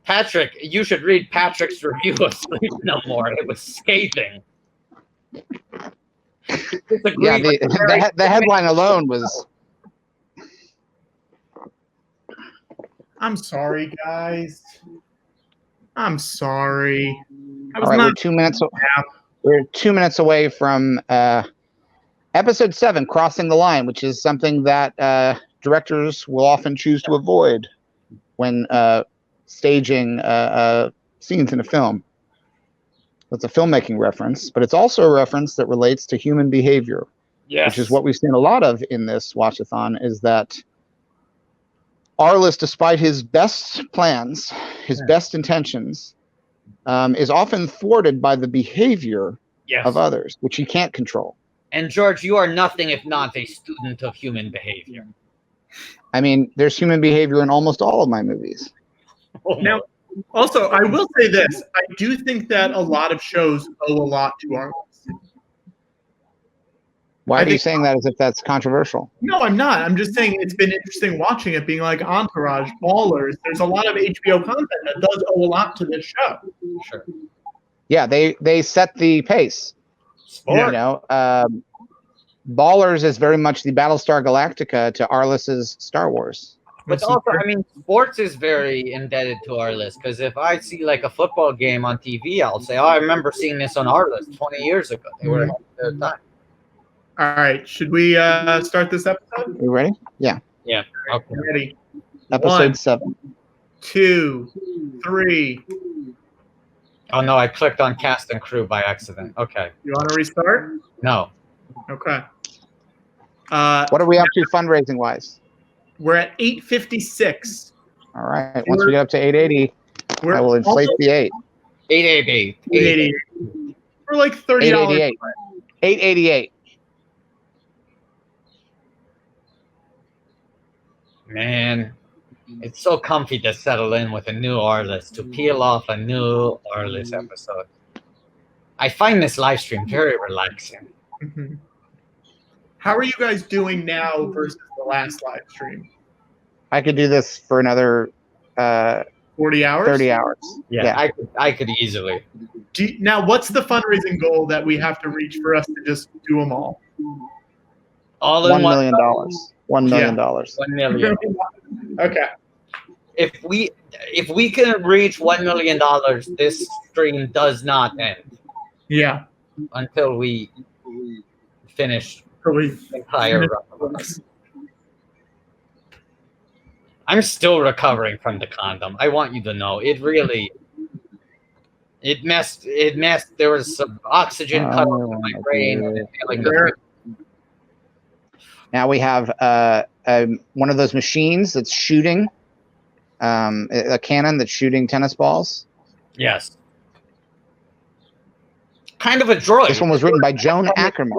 Patrick, you should read Patrick's review of Sleep No More. It was scathing. Yeah, the headline alone was... I'm sorry, guys. I'm sorry. I All was right, not. we're 2 minutes away from episode 7, Crossing the Line, which is something that directors will often choose to avoid when staging scenes in a film. It's a filmmaking reference, but it's also a reference that relates to human behavior, which is what we've seen a lot of in this watch-a-thon, is that Arliss, despite his best plans, his best intentions, is often thwarted by the behavior of others, which he can't control. And George, you are nothing if not a student of human behavior. I mean, there's human behavior in almost all of my movies. Now, also, I will say this. I do think that a lot of shows owe a lot to Arliss. Why are you saying that as if that's controversial? No, I'm not. I'm just saying it's been interesting watching it, being like Entourage, Ballers. There's a lot of HBO content that does owe a lot to this show. Sure. Yeah, they set the pace. Sport. You know, Ballers is very much the Battlestar Galactica to Arliss's Star Wars. But also, I mean, sports is very indebted to Arliss, because if I see like a football game on TV, I'll say, "Oh, I remember seeing this on Arliss 20 years ago." They were having their time. All right, should we start this episode? You ready? Yeah. Yeah. Okay. Ready. Episode 7. 2, 3. Oh no, I clicked on cast and crew by accident. Okay. You want to restart? No. Okay. What are we up to fundraising wise? We're at 856. All right. Once we get up to 880, I will inflate the 8. 888. 888. We're like $30. 888. 888. Man, it's so comfy to settle in with a new Arliss, to peel off a new Arliss episode. I find this live stream very relaxing. Mm-hmm. How are you guys doing now versus the last live stream? I could do this for another 40 hours? 30 hours. Yeah. I could easily. Now, what's the fundraising goal that we have to reach for us to just do them all? All in $1 million. $1 million. $1 million. Okay. If we can reach $1 million, this stream does not end. Yeah. Until we finish the entire run. I'm still recovering from the condom. I want you to know. It messed. There was some oxygen cut off in my brain. Now we have one of those machines that's shooting, a cannon that's shooting tennis balls. Yes. Kind of a droid. This one was written by Joan Ackerman.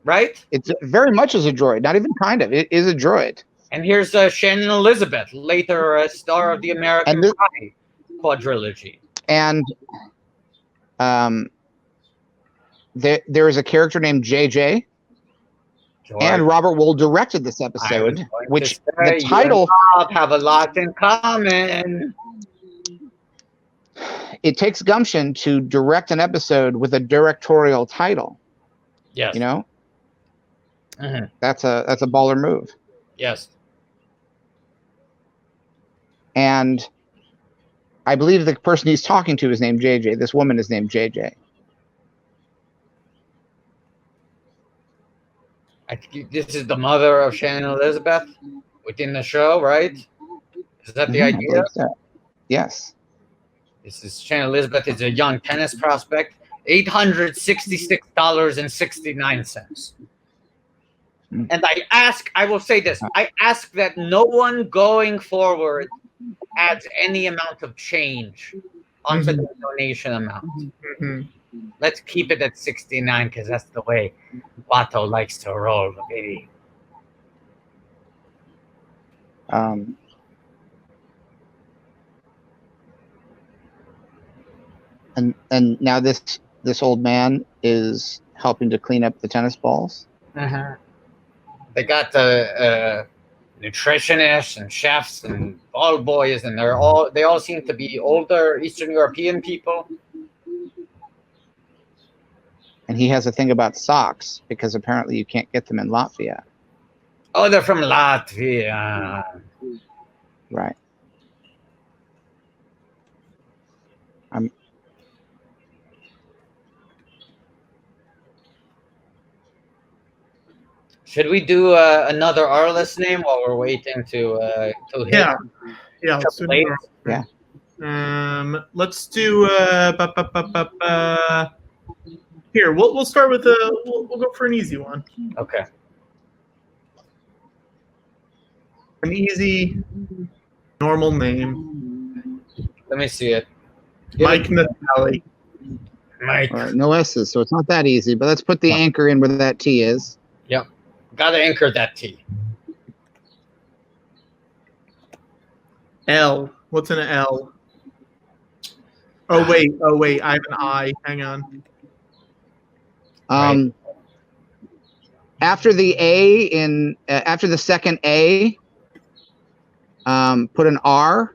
Right? It's very much as a droid, not even kind of. It is a droid. And here's Shannon Elizabeth, later a star of the American Pie quadrilogy. And there is a character named JJ. George. And Robert Wool directed this episode, which the title have a lot in common. It takes gumption to direct an episode with a directorial title. Yes. You know? Mm-hmm. That's a baller move. Yes. And I believe the person he's talking to is named JJ. This woman is named JJ. I think this is the mother of Shannon Elizabeth within the show, right? Is that the idea? So. Yes. This is Shannon Elizabeth is a young tennis prospect. $866.69. And I will say this, I ask that no one going forward adds any amount of change onto the donation amount. Mm-hmm. Let's keep it at 69 because that's the way WATTO likes to roll, baby. And now this old man is helping to clean up the tennis balls. Uh-huh. They got the nutritionists and chefs and ball boys, and they all seem to be older Eastern European people. And he has a thing about socks because apparently you can't get them in Latvia. Oh, they're from Latvia. Right. Should we do another Arliss name while we're waiting to hit? Yeah. Let's do Late? another. Let's do here. We'll start with we'll go for an easy one. Okay. An easy, normal name. Let me see it. Mike Natali. Mike. All right, no S's, so it's not that easy. But let's put the anchor in where that T is. Yep. Gotta anchor that T. L. What's an L? Oh wait. I have an I. Hang on. Right. After the A in after the second A, put an R,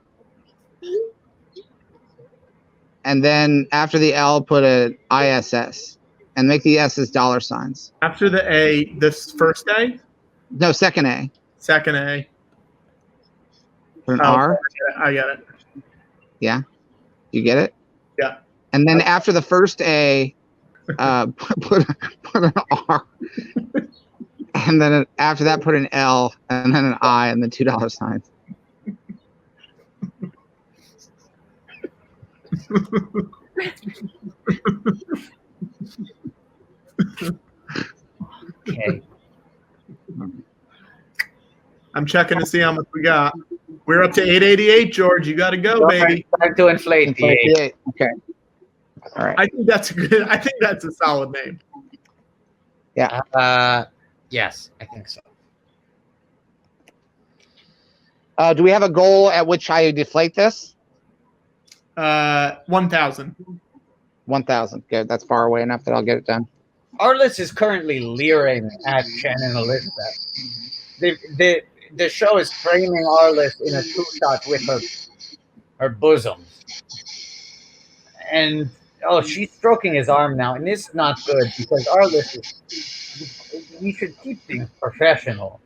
and then after the L, put an ISS, and make the S's dollar signs. After the A, this first A? No, second A. Second A. Put an R. I get it. Yeah, you get it. Yeah. And then after the first A, put an R, and then after that, put an L, and then an I, and then $2 signs. Okay. I'm checking to see how much we got. We're up to 888, George. You got to go, baby. Time to inflate the 8. Okay. All right. I think that's a good. I think that's a solid name. Yeah. Yes, I think so. Do we have a goal at which I deflate this? 1,000. 1,000. Good. That's far away enough that I'll get it done. Arliss is currently leering at Shannon Elizabeth. The show is framing Arliss in a two-shot with her bosom. And, she's stroking his arm now, and this is not good because Arliss is... You should keep things professional.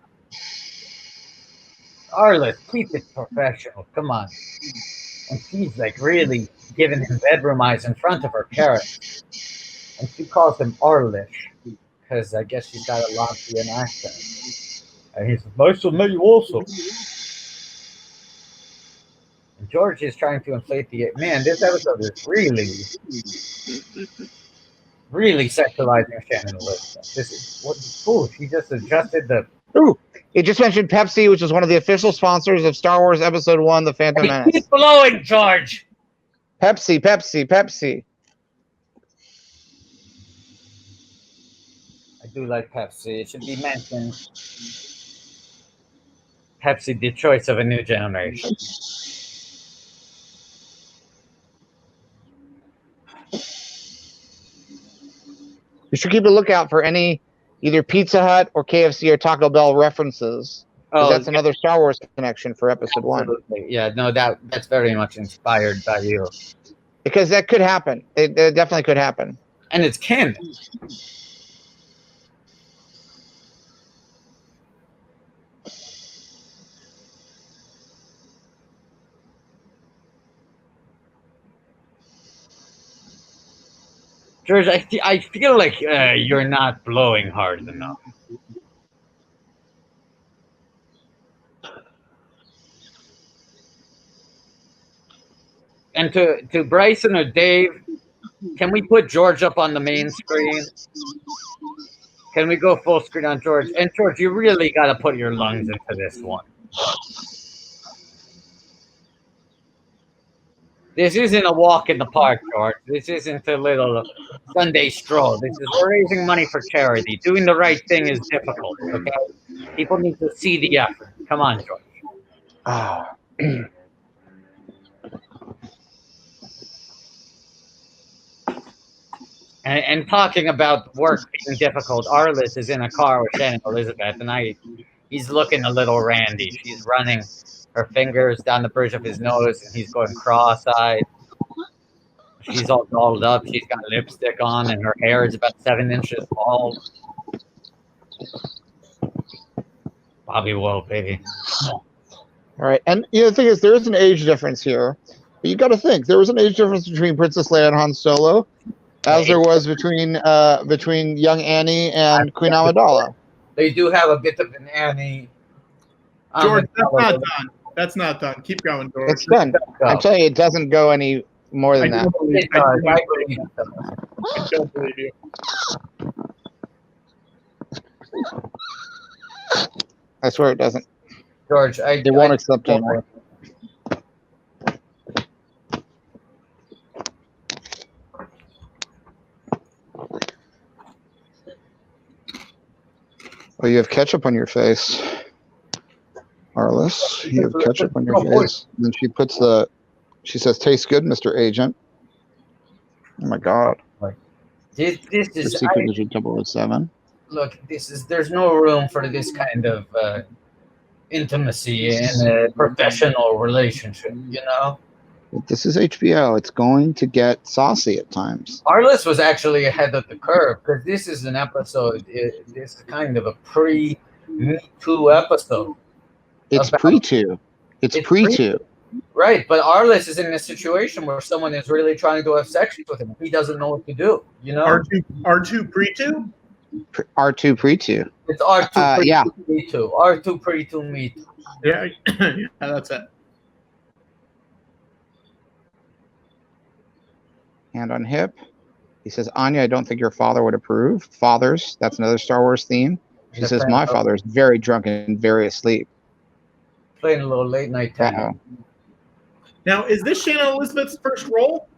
Arliss, keep it professional. Come on. And she's, like, really giving him bedroom eyes in front of her parents. And she calls him Arlish because I guess she's got a Latvian accent. And he's nice to meet you also. And George is trying to inflate the... Man, this episode is really sexualizing Shannon Elizabeth. This is... What? She just adjusted the... Ooh, it just mentioned Pepsi, which is one of the official sponsors of Star Wars Episode 1, The Phantom Menace. Keep blowing, George! Pepsi. I do like Pepsi. It should be mentioned. Pepsi, the choice of a new generation. You should keep a lookout for any either Pizza Hut or KFC or Taco Bell references. That's another Star Wars connection for Episode 1. Yeah, no, that's very much inspired by you. Because that could happen. It definitely could happen. And it's canon. George, I feel like you're not blowing hard enough. And to Bryson or Dave, can we put George up on the main screen? Can we go full screen on George? And George, you really got to put your lungs into this one. This isn't a walk in the park, George. This isn't a little Sunday stroll. We're raising money for charity. Doing the right thing is difficult, okay? People need to see the effort. Come on, George. And talking about work being difficult, Arliss is in a car with Shannon Elizabeth, and he's looking a little randy. She's running her fingers down the bridge of his nose, and he's going cross-eyed. She's all dolled up. She's got lipstick on, and her hair is about 7 inches bald. Bobby Woe, baby. All right, and the thing is, there is an age difference here. But you got to think there was an age difference between Princess Leia and Han Solo, as there was between young Annie and Queen Amidala. They do have a bit of an Annie. George, that's not done. That's not done. Keep going, George. It's done. I'm telling you, it doesn't go any more than that. I don't believe you. I swear it doesn't. George, They won't accept anymore. Oh, you have ketchup on your face, Arliss. You have ketchup on your face. And then she says, "Tastes good, Mr. Agent." Oh my God. This is secret agent 007. Look, there's no room for this kind of intimacy in a professional relationship, you know? But this is HBO. It's going to get saucy at times. Arliss was actually ahead of the curve because this is an episode. This is kind of a pre-Me Too episode. It's pre-2. It's pre-2. Right, but Arliss is in a situation where someone is really trying to have sex with him. He doesn't know what to do, you know? R2 pre-2? R2 pre-2. It's R2 pre-2, yeah. Me Too. R2 pre-2, Me Too. Yeah, yeah, that's it. Hand on hip. He says, Anya, I don't think your father would approve. Fathers, that's another Star Wars theme. She says, my father is very drunk and very asleep. Playing a little late night tennis. Now, is this Shannon Elizabeth's first role?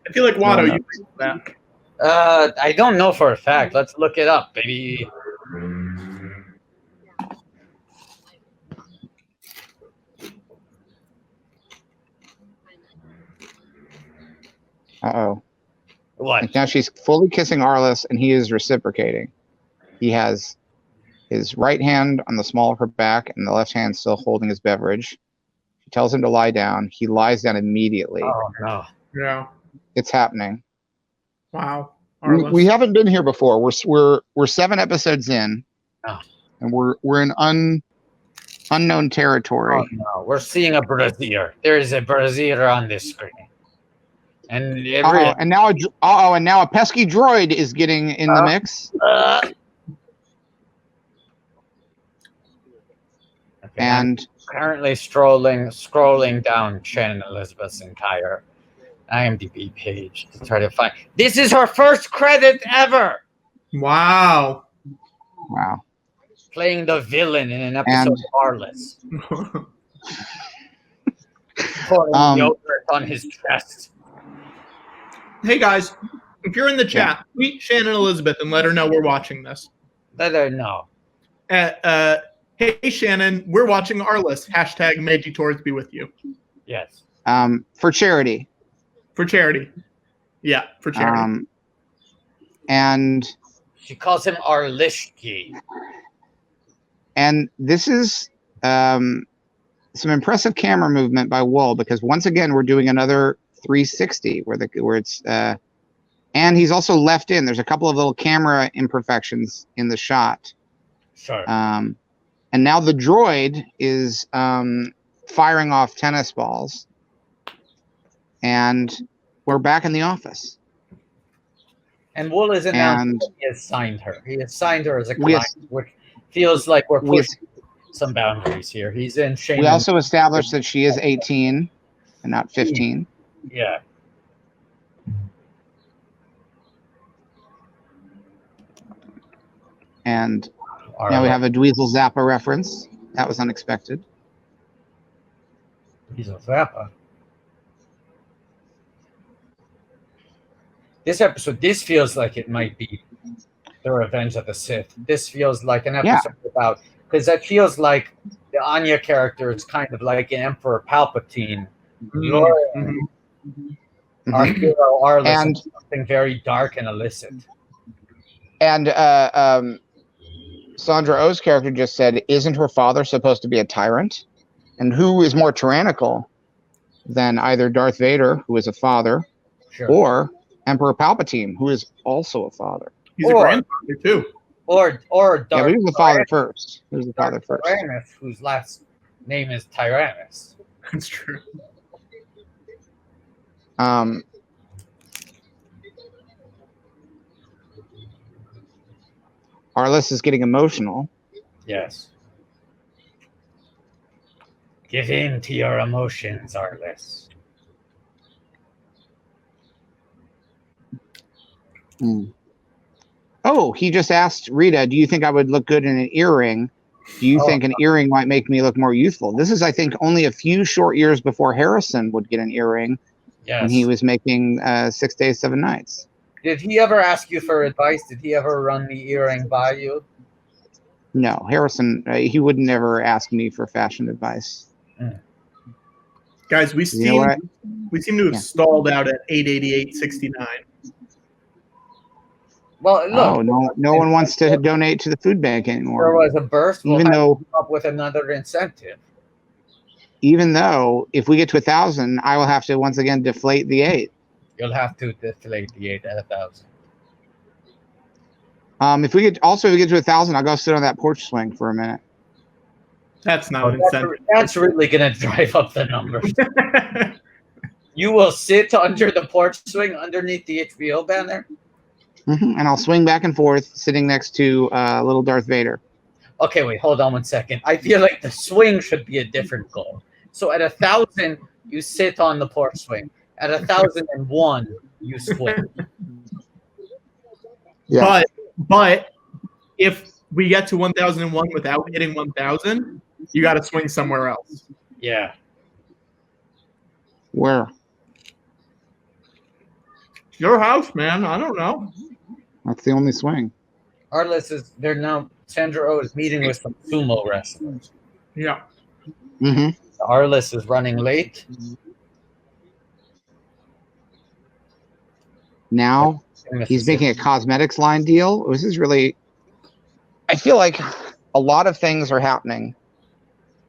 I feel like Watto, you think that. I don't know for a fact. Let's look it up, baby. Uh-oh. What? And now she's fully kissing Arliss, and he is reciprocating. He has his right hand on the small of her back, and the left hand still holding his beverage. She tells him to lie down. He lies down immediately. Oh, no. Yeah. It's happening. Wow. We haven't been here before. We're 7 episodes in, and we're in unknown territory. Oh, no. We're seeing a brazier. There is a brazier on this screen. And and now a pesky droid is getting in the mix. And currently scrolling down Shannon Elizabeth's entire IMDb page to try to find. This is her first credit ever. Wow. Wow. Playing the villain in an episode of Arliss. Pouring yogurt on his chest. Hey guys, if you're in the chat, tweet Shannon Elizabeth and let her know we're watching this. Let her know. Hey Shannon, we're watching Arliss. # Meiji Tours be with you. Yes. For charity. For charity. Yeah, for charity. And she calls him Arlishki. And this is some impressive camera movement by Wool, because once again we're doing another 360 where it's and he's also left in. There's a couple of little camera imperfections in the shot. Sure. And now the droid is firing off tennis balls, and we're back in the office. And Wool is announced he has signed her. He has signed her as a client, which feels like we're pushing some boundaries here. He's in shame. We also established that she is 18 and not 15. Yeah. And now we have a Dweezil Zappa reference. That was unexpected. Dweezil Zappa. This episode, this feels like it might be the Revenge of the Sith. This feels like an episode about, because that feels like the Anya character is kind of like an Emperor Palpatine. Our hero Arliss is something very dark and illicit. And Sandra Oh's character just said, isn't her father supposed to be a tyrant? And who is more tyrannical than either Darth Vader, who is a father, or Emperor Palpatine, who is also a father? He's a grandfather too. Or Darth. Yeah, but he was the father first. He was the father first. Tyrannus, whose last name is Tyrannus. That's true. Arliss is getting emotional. Yes. Give in to your emotions, Arliss. Oh, he just asked Rita, do you think I would look good in an earring? Do you think an earring might make me look more youthful? This is, I think, only a few short years before Harrison would get an earring when he was making 6 Days, 7 Nights. Did he ever ask you for advice? Did he ever run the earring by you? No, Harrison, he would never ask me for fashion advice. Guys, we seem to have stalled out at 888.69. Well, look. Oh, no one wants to donate to the food bank anymore. There was a burst. We'll even have though to come up with another incentive. Even though if we get to 1,000, I will have to once again deflate the 8. You'll have to deflate the 8 at 1,000. If we get to 1,000, I'll go sit on that porch swing for a minute. That's not an incentive. That's really gonna drive up the numbers. You will sit under the porch swing underneath the HBO banner. And I'll swing back and forth, sitting next to little Darth Vader. Okay, wait, hold on one second. I feel like the swing should be a different goal. So at 1,000, you sit on the porch swing. At 1,001, you swing. Yeah. But if we get to 1,001 without hitting 1,000, you got to swing somewhere else. Yeah. Where? Your house, man. I don't know. That's the only swing. Arliss is there now. Sandra Oh is meeting with some sumo wrestlers. Yeah. Arliss is running late. Now he's making a cosmetics line deal. This is really, I feel like a lot of things are happening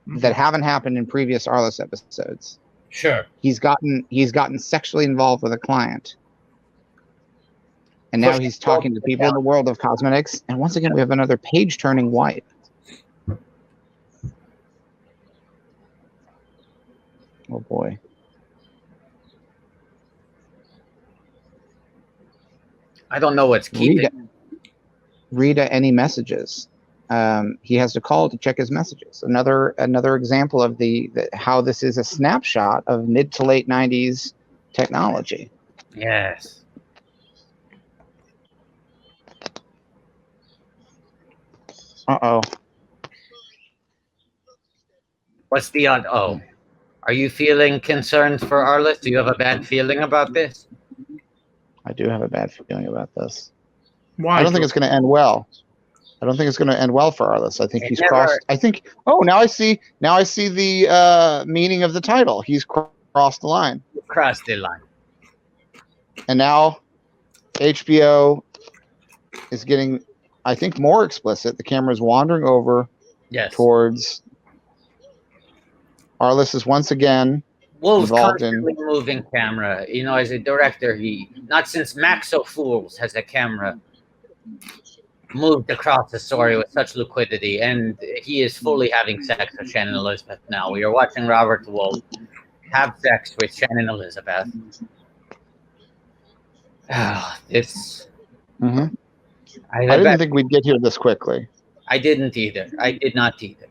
that haven't happened in previous Arliss episodes. Sure. He's gotten sexually involved with a client. And now he's talking to people in the world of cosmetics. And once again, we have another page-turning wipe. Oh, boy. I don't know what's keeping. Rita, any messages? He has to call to check his messages. Another example of how this is a snapshot of mid to late 90s technology. Yes. Uh-oh. What's the odd? Oh, are you feeling concerned for Arliss? Do you have a bad feeling about this? I do have a bad feeling about this. Why? I don't think it's going to end well. I don't think it's going to end well for Arliss. I think he's never crossed. I think. Oh, now I see the meaning of the title. He's crossed the line. Crossed the line. And now HBO is getting, I think, more explicit. The camera is wandering over towards Arliss is once again Wolf's involved in constantly moving camera. You know, as a director, he not since Max O'Fools has the camera moved across the story with such liquidity, and he is fully having sex with Shannon Elizabeth now. We are watching Robert Wolf have sex with Shannon Elizabeth. This. I didn't think we'd get here this quickly. I didn't either. I did not either.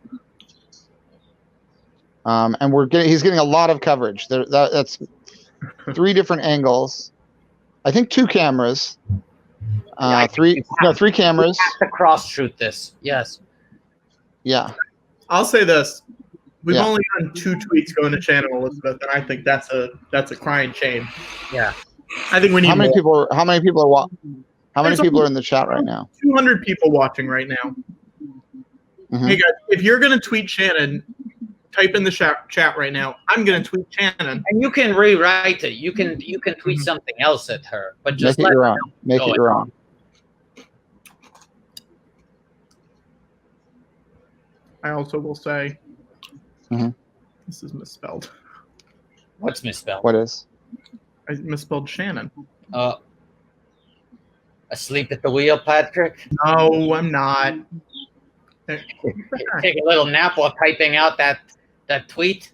And he's getting a lot of coverage. That's 3 different angles. I think 2 cameras. 3 cameras. We have to cross shoot this. Yes. Yeah. I'll say this. We've only done 2 tweets going to Shannon Elizabeth, and I think that's a crying shame. Yeah. I think we need How many more. How many people are in the chat right now? 200 people watching right now. Hey guys, if you're gonna tweet Shannon, type in the chat right now. I'm gonna tweet Shannon. And you can rewrite it. You can tweet something else at her, but just Make it your own. Make it your own. I also will say this is misspelled. What's misspelled? What is? I misspelled Shannon. Asleep at the wheel, Patrick? No, I'm not. Take a little nap while typing out that tweet.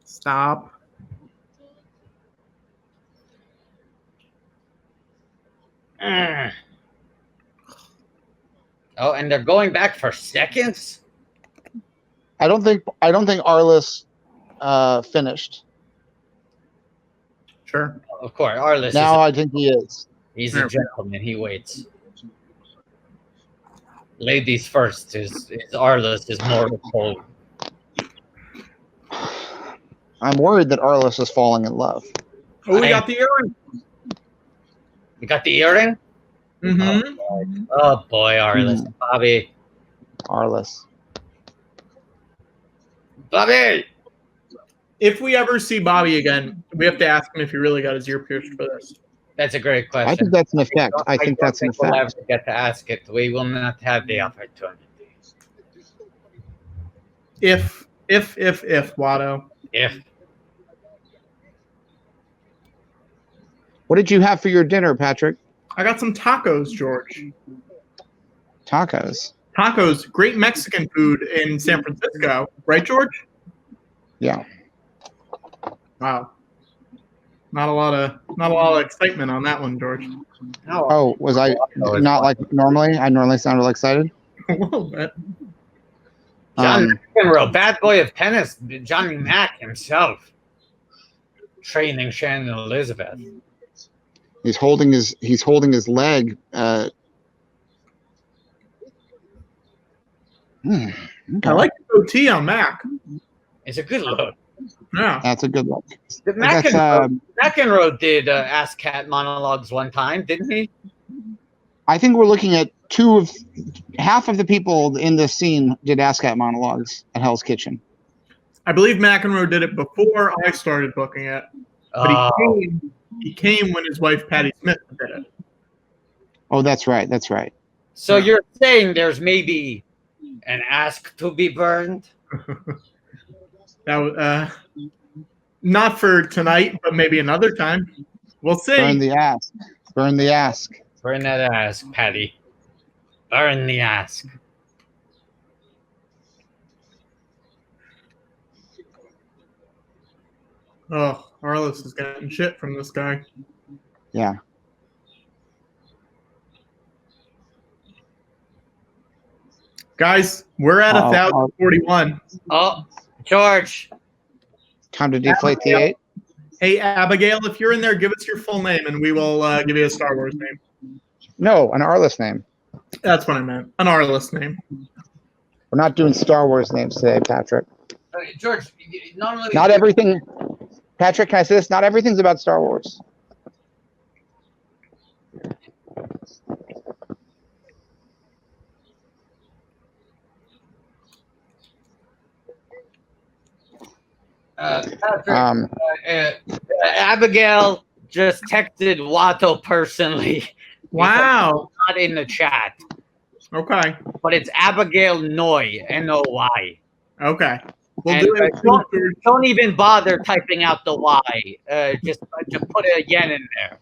Stop. Oh, and they're going back for seconds? I don't think Arliss finished. Sure. Of course, Arliss Now I think he is. he's a gentleman. He waits. Ladies first is Arliss is mortal cold. I'm worried that Arliss is falling in love. Oh, we got the earring. You got the earring? Mm-hmm. Oh boy, Arliss. Bobby. Arliss. Bobby! If we ever see Bobby again, we have to ask him if he really got his ear pierced for this. That's a great question. I think that's an effect. I think that's an We'll effect. ever get to ask it. We will not have the opportunity. If Watto. If What did you have for your dinner, Patrick? I got some tacos, George. Tacos. Tacos, great Mexican food in San Francisco, right, George? Yeah. Wow. Not a lot of excitement on that one, George. no, Oh, was I not like normally? I normally sounded excited. A little bit. John McEnroe, bad boy of tennis, Johnny Mack himself, training Shannon Elizabeth. He's holding his leg. I like the goatee on Mac. It's a good look. Yeah. That's a good look. McEnroe, That's, McEnroe did Ask Cat monologues one time, didn't he? I think we're looking at half of the people in this scene did Ask Cat monologues at Hell's Kitchen. I believe McEnroe did it before I started booking it. But he came when his wife Patti Smith did it. Oh, that's right. That's right. So you're saying there's maybe an ask to be burned? That was not for tonight, but maybe another time. We'll see. Burn the ask. Burn the ask. Burn that ask, Patty. Burn the ask. Oh, Arliss is getting shit from this guy. Yeah. Guys, we're at 1,041. Oh, George. Time to deflate the 8. Hey, Abigail, if you're in there, give us your full name and we will give you a Star Wars name. No, an Arliss name. That's what I meant. An Arliss name. We're not doing Star Wars names today, Patrick. George, normally... Not everything... Patrick, can I say this? Not everything's about Star Wars. Patrick, Abigail just texted Watto personally. Wow. Not in the chat. Okay. But it's Abigail Noy, N-O-Y. Okay. We'll And, do it. don't even bother typing out the Y. Just put a yen in there.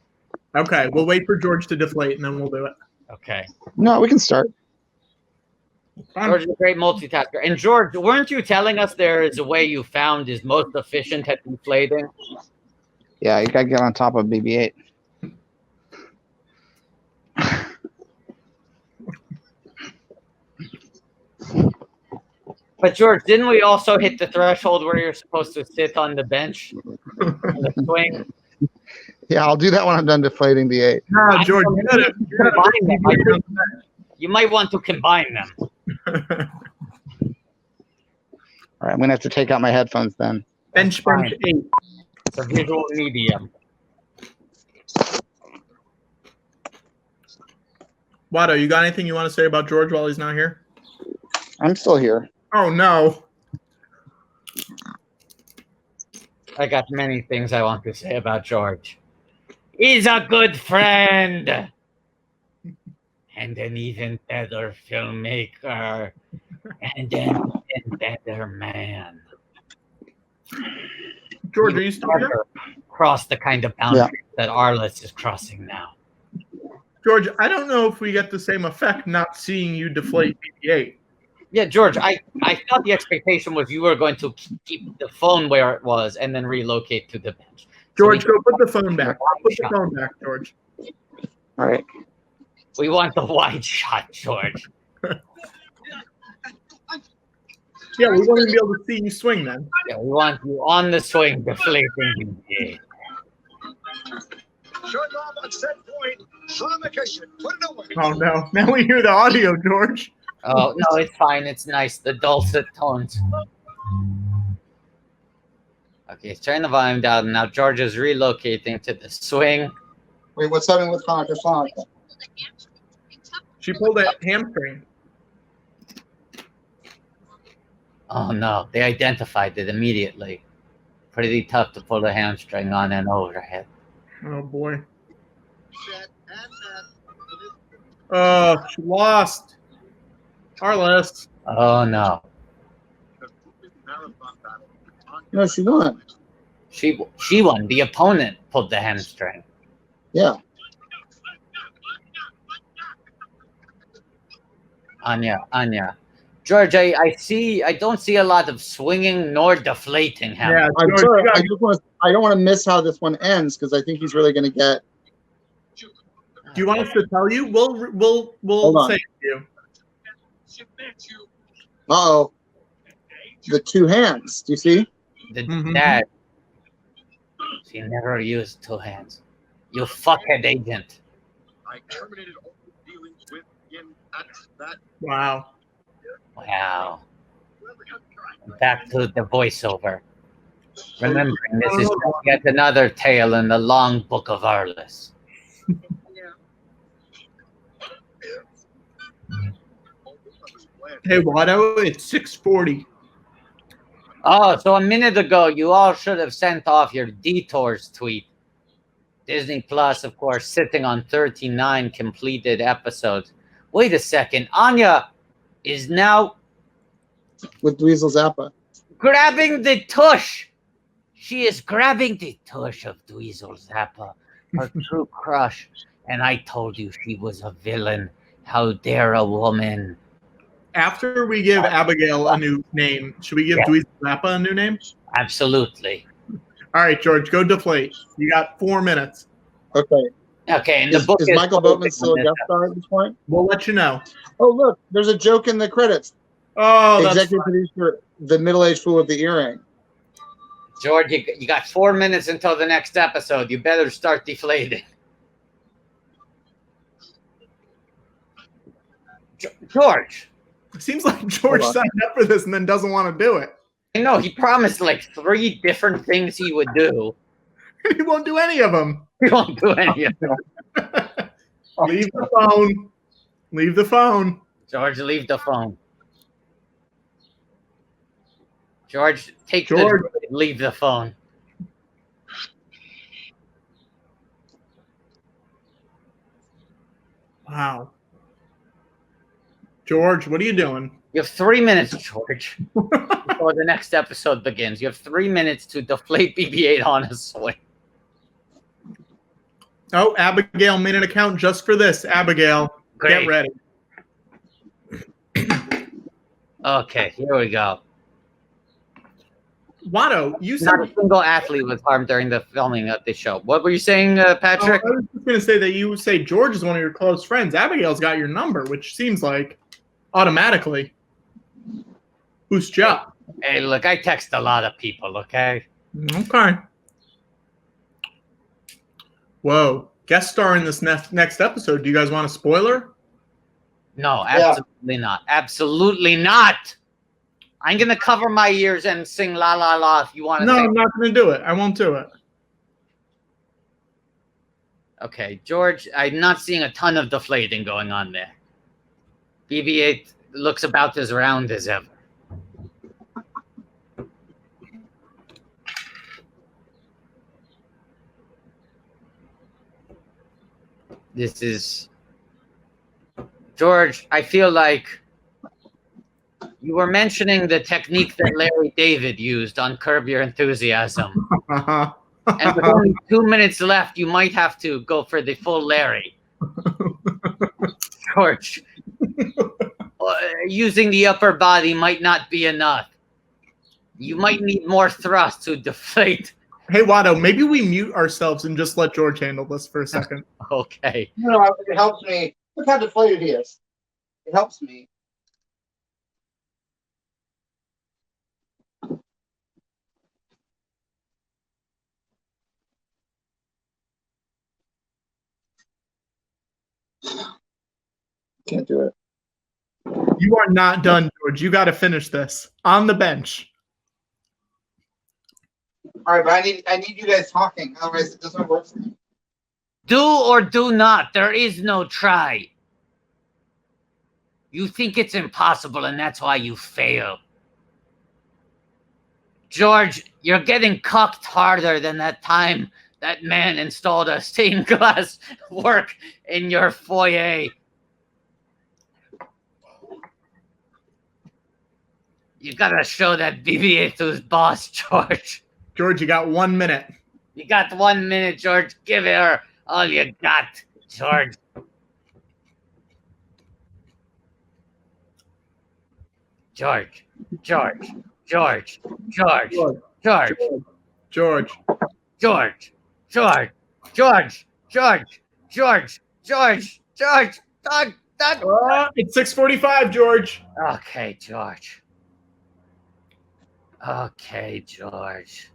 Okay. We'll wait for George to deflate and then we'll do it. Okay. No, we can start. George is a great multitasker. And George, weren't you telling us there is a way you found is most efficient at deflating? Yeah, you gotta get on top of BB-8. But George, didn't we also hit the threshold where you're supposed to sit on the bench, on the swing? Yeah, I'll do that when I'm done deflating the 8. No, George, You might want to combine them. All right, I'm gonna have to take out my headphones then. bench 8. It's a visual medium. Watto, you got anything you want to say about George while he's not here? I'm still here. Oh, no. I got many things I want to say about George. He's a good friend. And an even better filmmaker. And an even better man. George, are you still here? Cross the kind of boundary that Arliss is crossing now. George, I don't know if we get the same effect not seeing you deflate BB-8. Yeah, George, I thought the expectation was you were going to keep the phone where it was and then relocate to the bench. George, go put the phone back. Put the phone back, George. All right. We want the wide shot, George. Yeah, we won't even be able to see you swing then. Yeah, we want you on the swing, deflating you. Yeah. Oh no! Now we hear the audio, George. Oh, no, it's fine. It's nice. The dulcet tones. Okay, turn the volume down. Now George is relocating to the swing. Wait, what's happening with Connor? She pulled a hamstring. Oh, no. They identified it immediately. Pretty tough to pull a hamstring on an overhead. Oh boy. Oh, she lost. Arliss. Oh, no. No, she won. She won. The opponent pulled the hamstring. Yeah. Anya. George, I don't see a lot of swinging nor deflating happening. Yeah, I'm George, sorry. you got- I don't want to miss how this one ends because I think he's really going to get. Do you want us to tell you? We'll Hold on. say it to you. Uh-oh. The two hands. Do you see? The Mhm. dad. She never used two hands. You fuckhead agent. I terminated all dealings with him at that. Wow. Back to the voiceover. Remembering this is yet another tale in the long book of Arliss. Hey, Watto, it's 6:40. Oh, so a minute ago, you all should have sent off your detours tweet. Disney Plus, of course, sitting on 39 completed episodes. Wait a second. Anya is now With Dweezil Zappa. grabbing the tush. She is grabbing the tush of Dweezil Zappa, her true crush. And I told you she was a villain. How dare a woman? After we give Abigail a new name, should we give Yeah. Dweezil Zappa a new name? Absolutely. All right, George, go deflate. You got 4 minutes. Okay. Okay, and the Is, book is is Michael Boatman still a guest star at this point? We'll let you know. Oh, look. There's a joke in the credits. Oh, that's Executive producer, the middle-aged fool with the earring. George, you got 4 minutes until the next episode. You better start deflating. George. It seems like George Hold on. signed up for this and then doesn't want to do it. I know, he promised like 3 different things he would do. He won't do any of them. He won't do any of them. Leave the phone. Leave the phone. George, leave the phone. George, take George. the leave the phone. Wow. George, what are you doing? You have 3 minutes, George, before the next episode begins. You have 3 minutes to deflate BB-8 on a swing. Oh, Abigail made an account just for this. Abigail, Great. get ready. Okay, here we go. Watto, you said Not a single athlete was harmed during the filming of this show. What were you saying, Patrick? I was just going to say that you say George is one of your close friends. Abigail's got your number, which seems like automatically boosts you up. Hey, look, I text a lot of people, okay? Okay. Whoa. Guest star in this next episode. Do you guys want a spoiler? No, absolutely not. Absolutely not. I'm going to cover my ears and sing La La La if you want to No, sing. I'm not going to do it. I won't do it. Okay, George, I'm not seeing a ton of deflating going on there. BB-8 looks about as round as ever. This is... George, I feel like you were mentioning the technique that Larry David used on Curb Your Enthusiasm. And with only 2 minutes left, you might have to go for the full Larry. George, using the upper body might not be enough. You might need more thrust to deflate. Hey, Watto, maybe we mute ourselves and just let George handle this for a second. Okay. No, it helps me. Look how deflated he is. It helps me. Can't do it. You are not done, George. You got to finish this on the bench. All right, but I need you guys talking. Otherwise, it doesn't work for me. Do or do not. There is no try. You think it's impossible, and that's why you fail. George, you're getting cocked harder than that time that man installed a stained glass work in your foyer. You gotta show that BB-8 to his boss, George. George, you got 1 minute. You got 1 minute, George. Give her all you got, George. George, George, George, George, George, George. George, George, George, George, George, George, George, It's 6:45, George. Okay, George. Okay, George.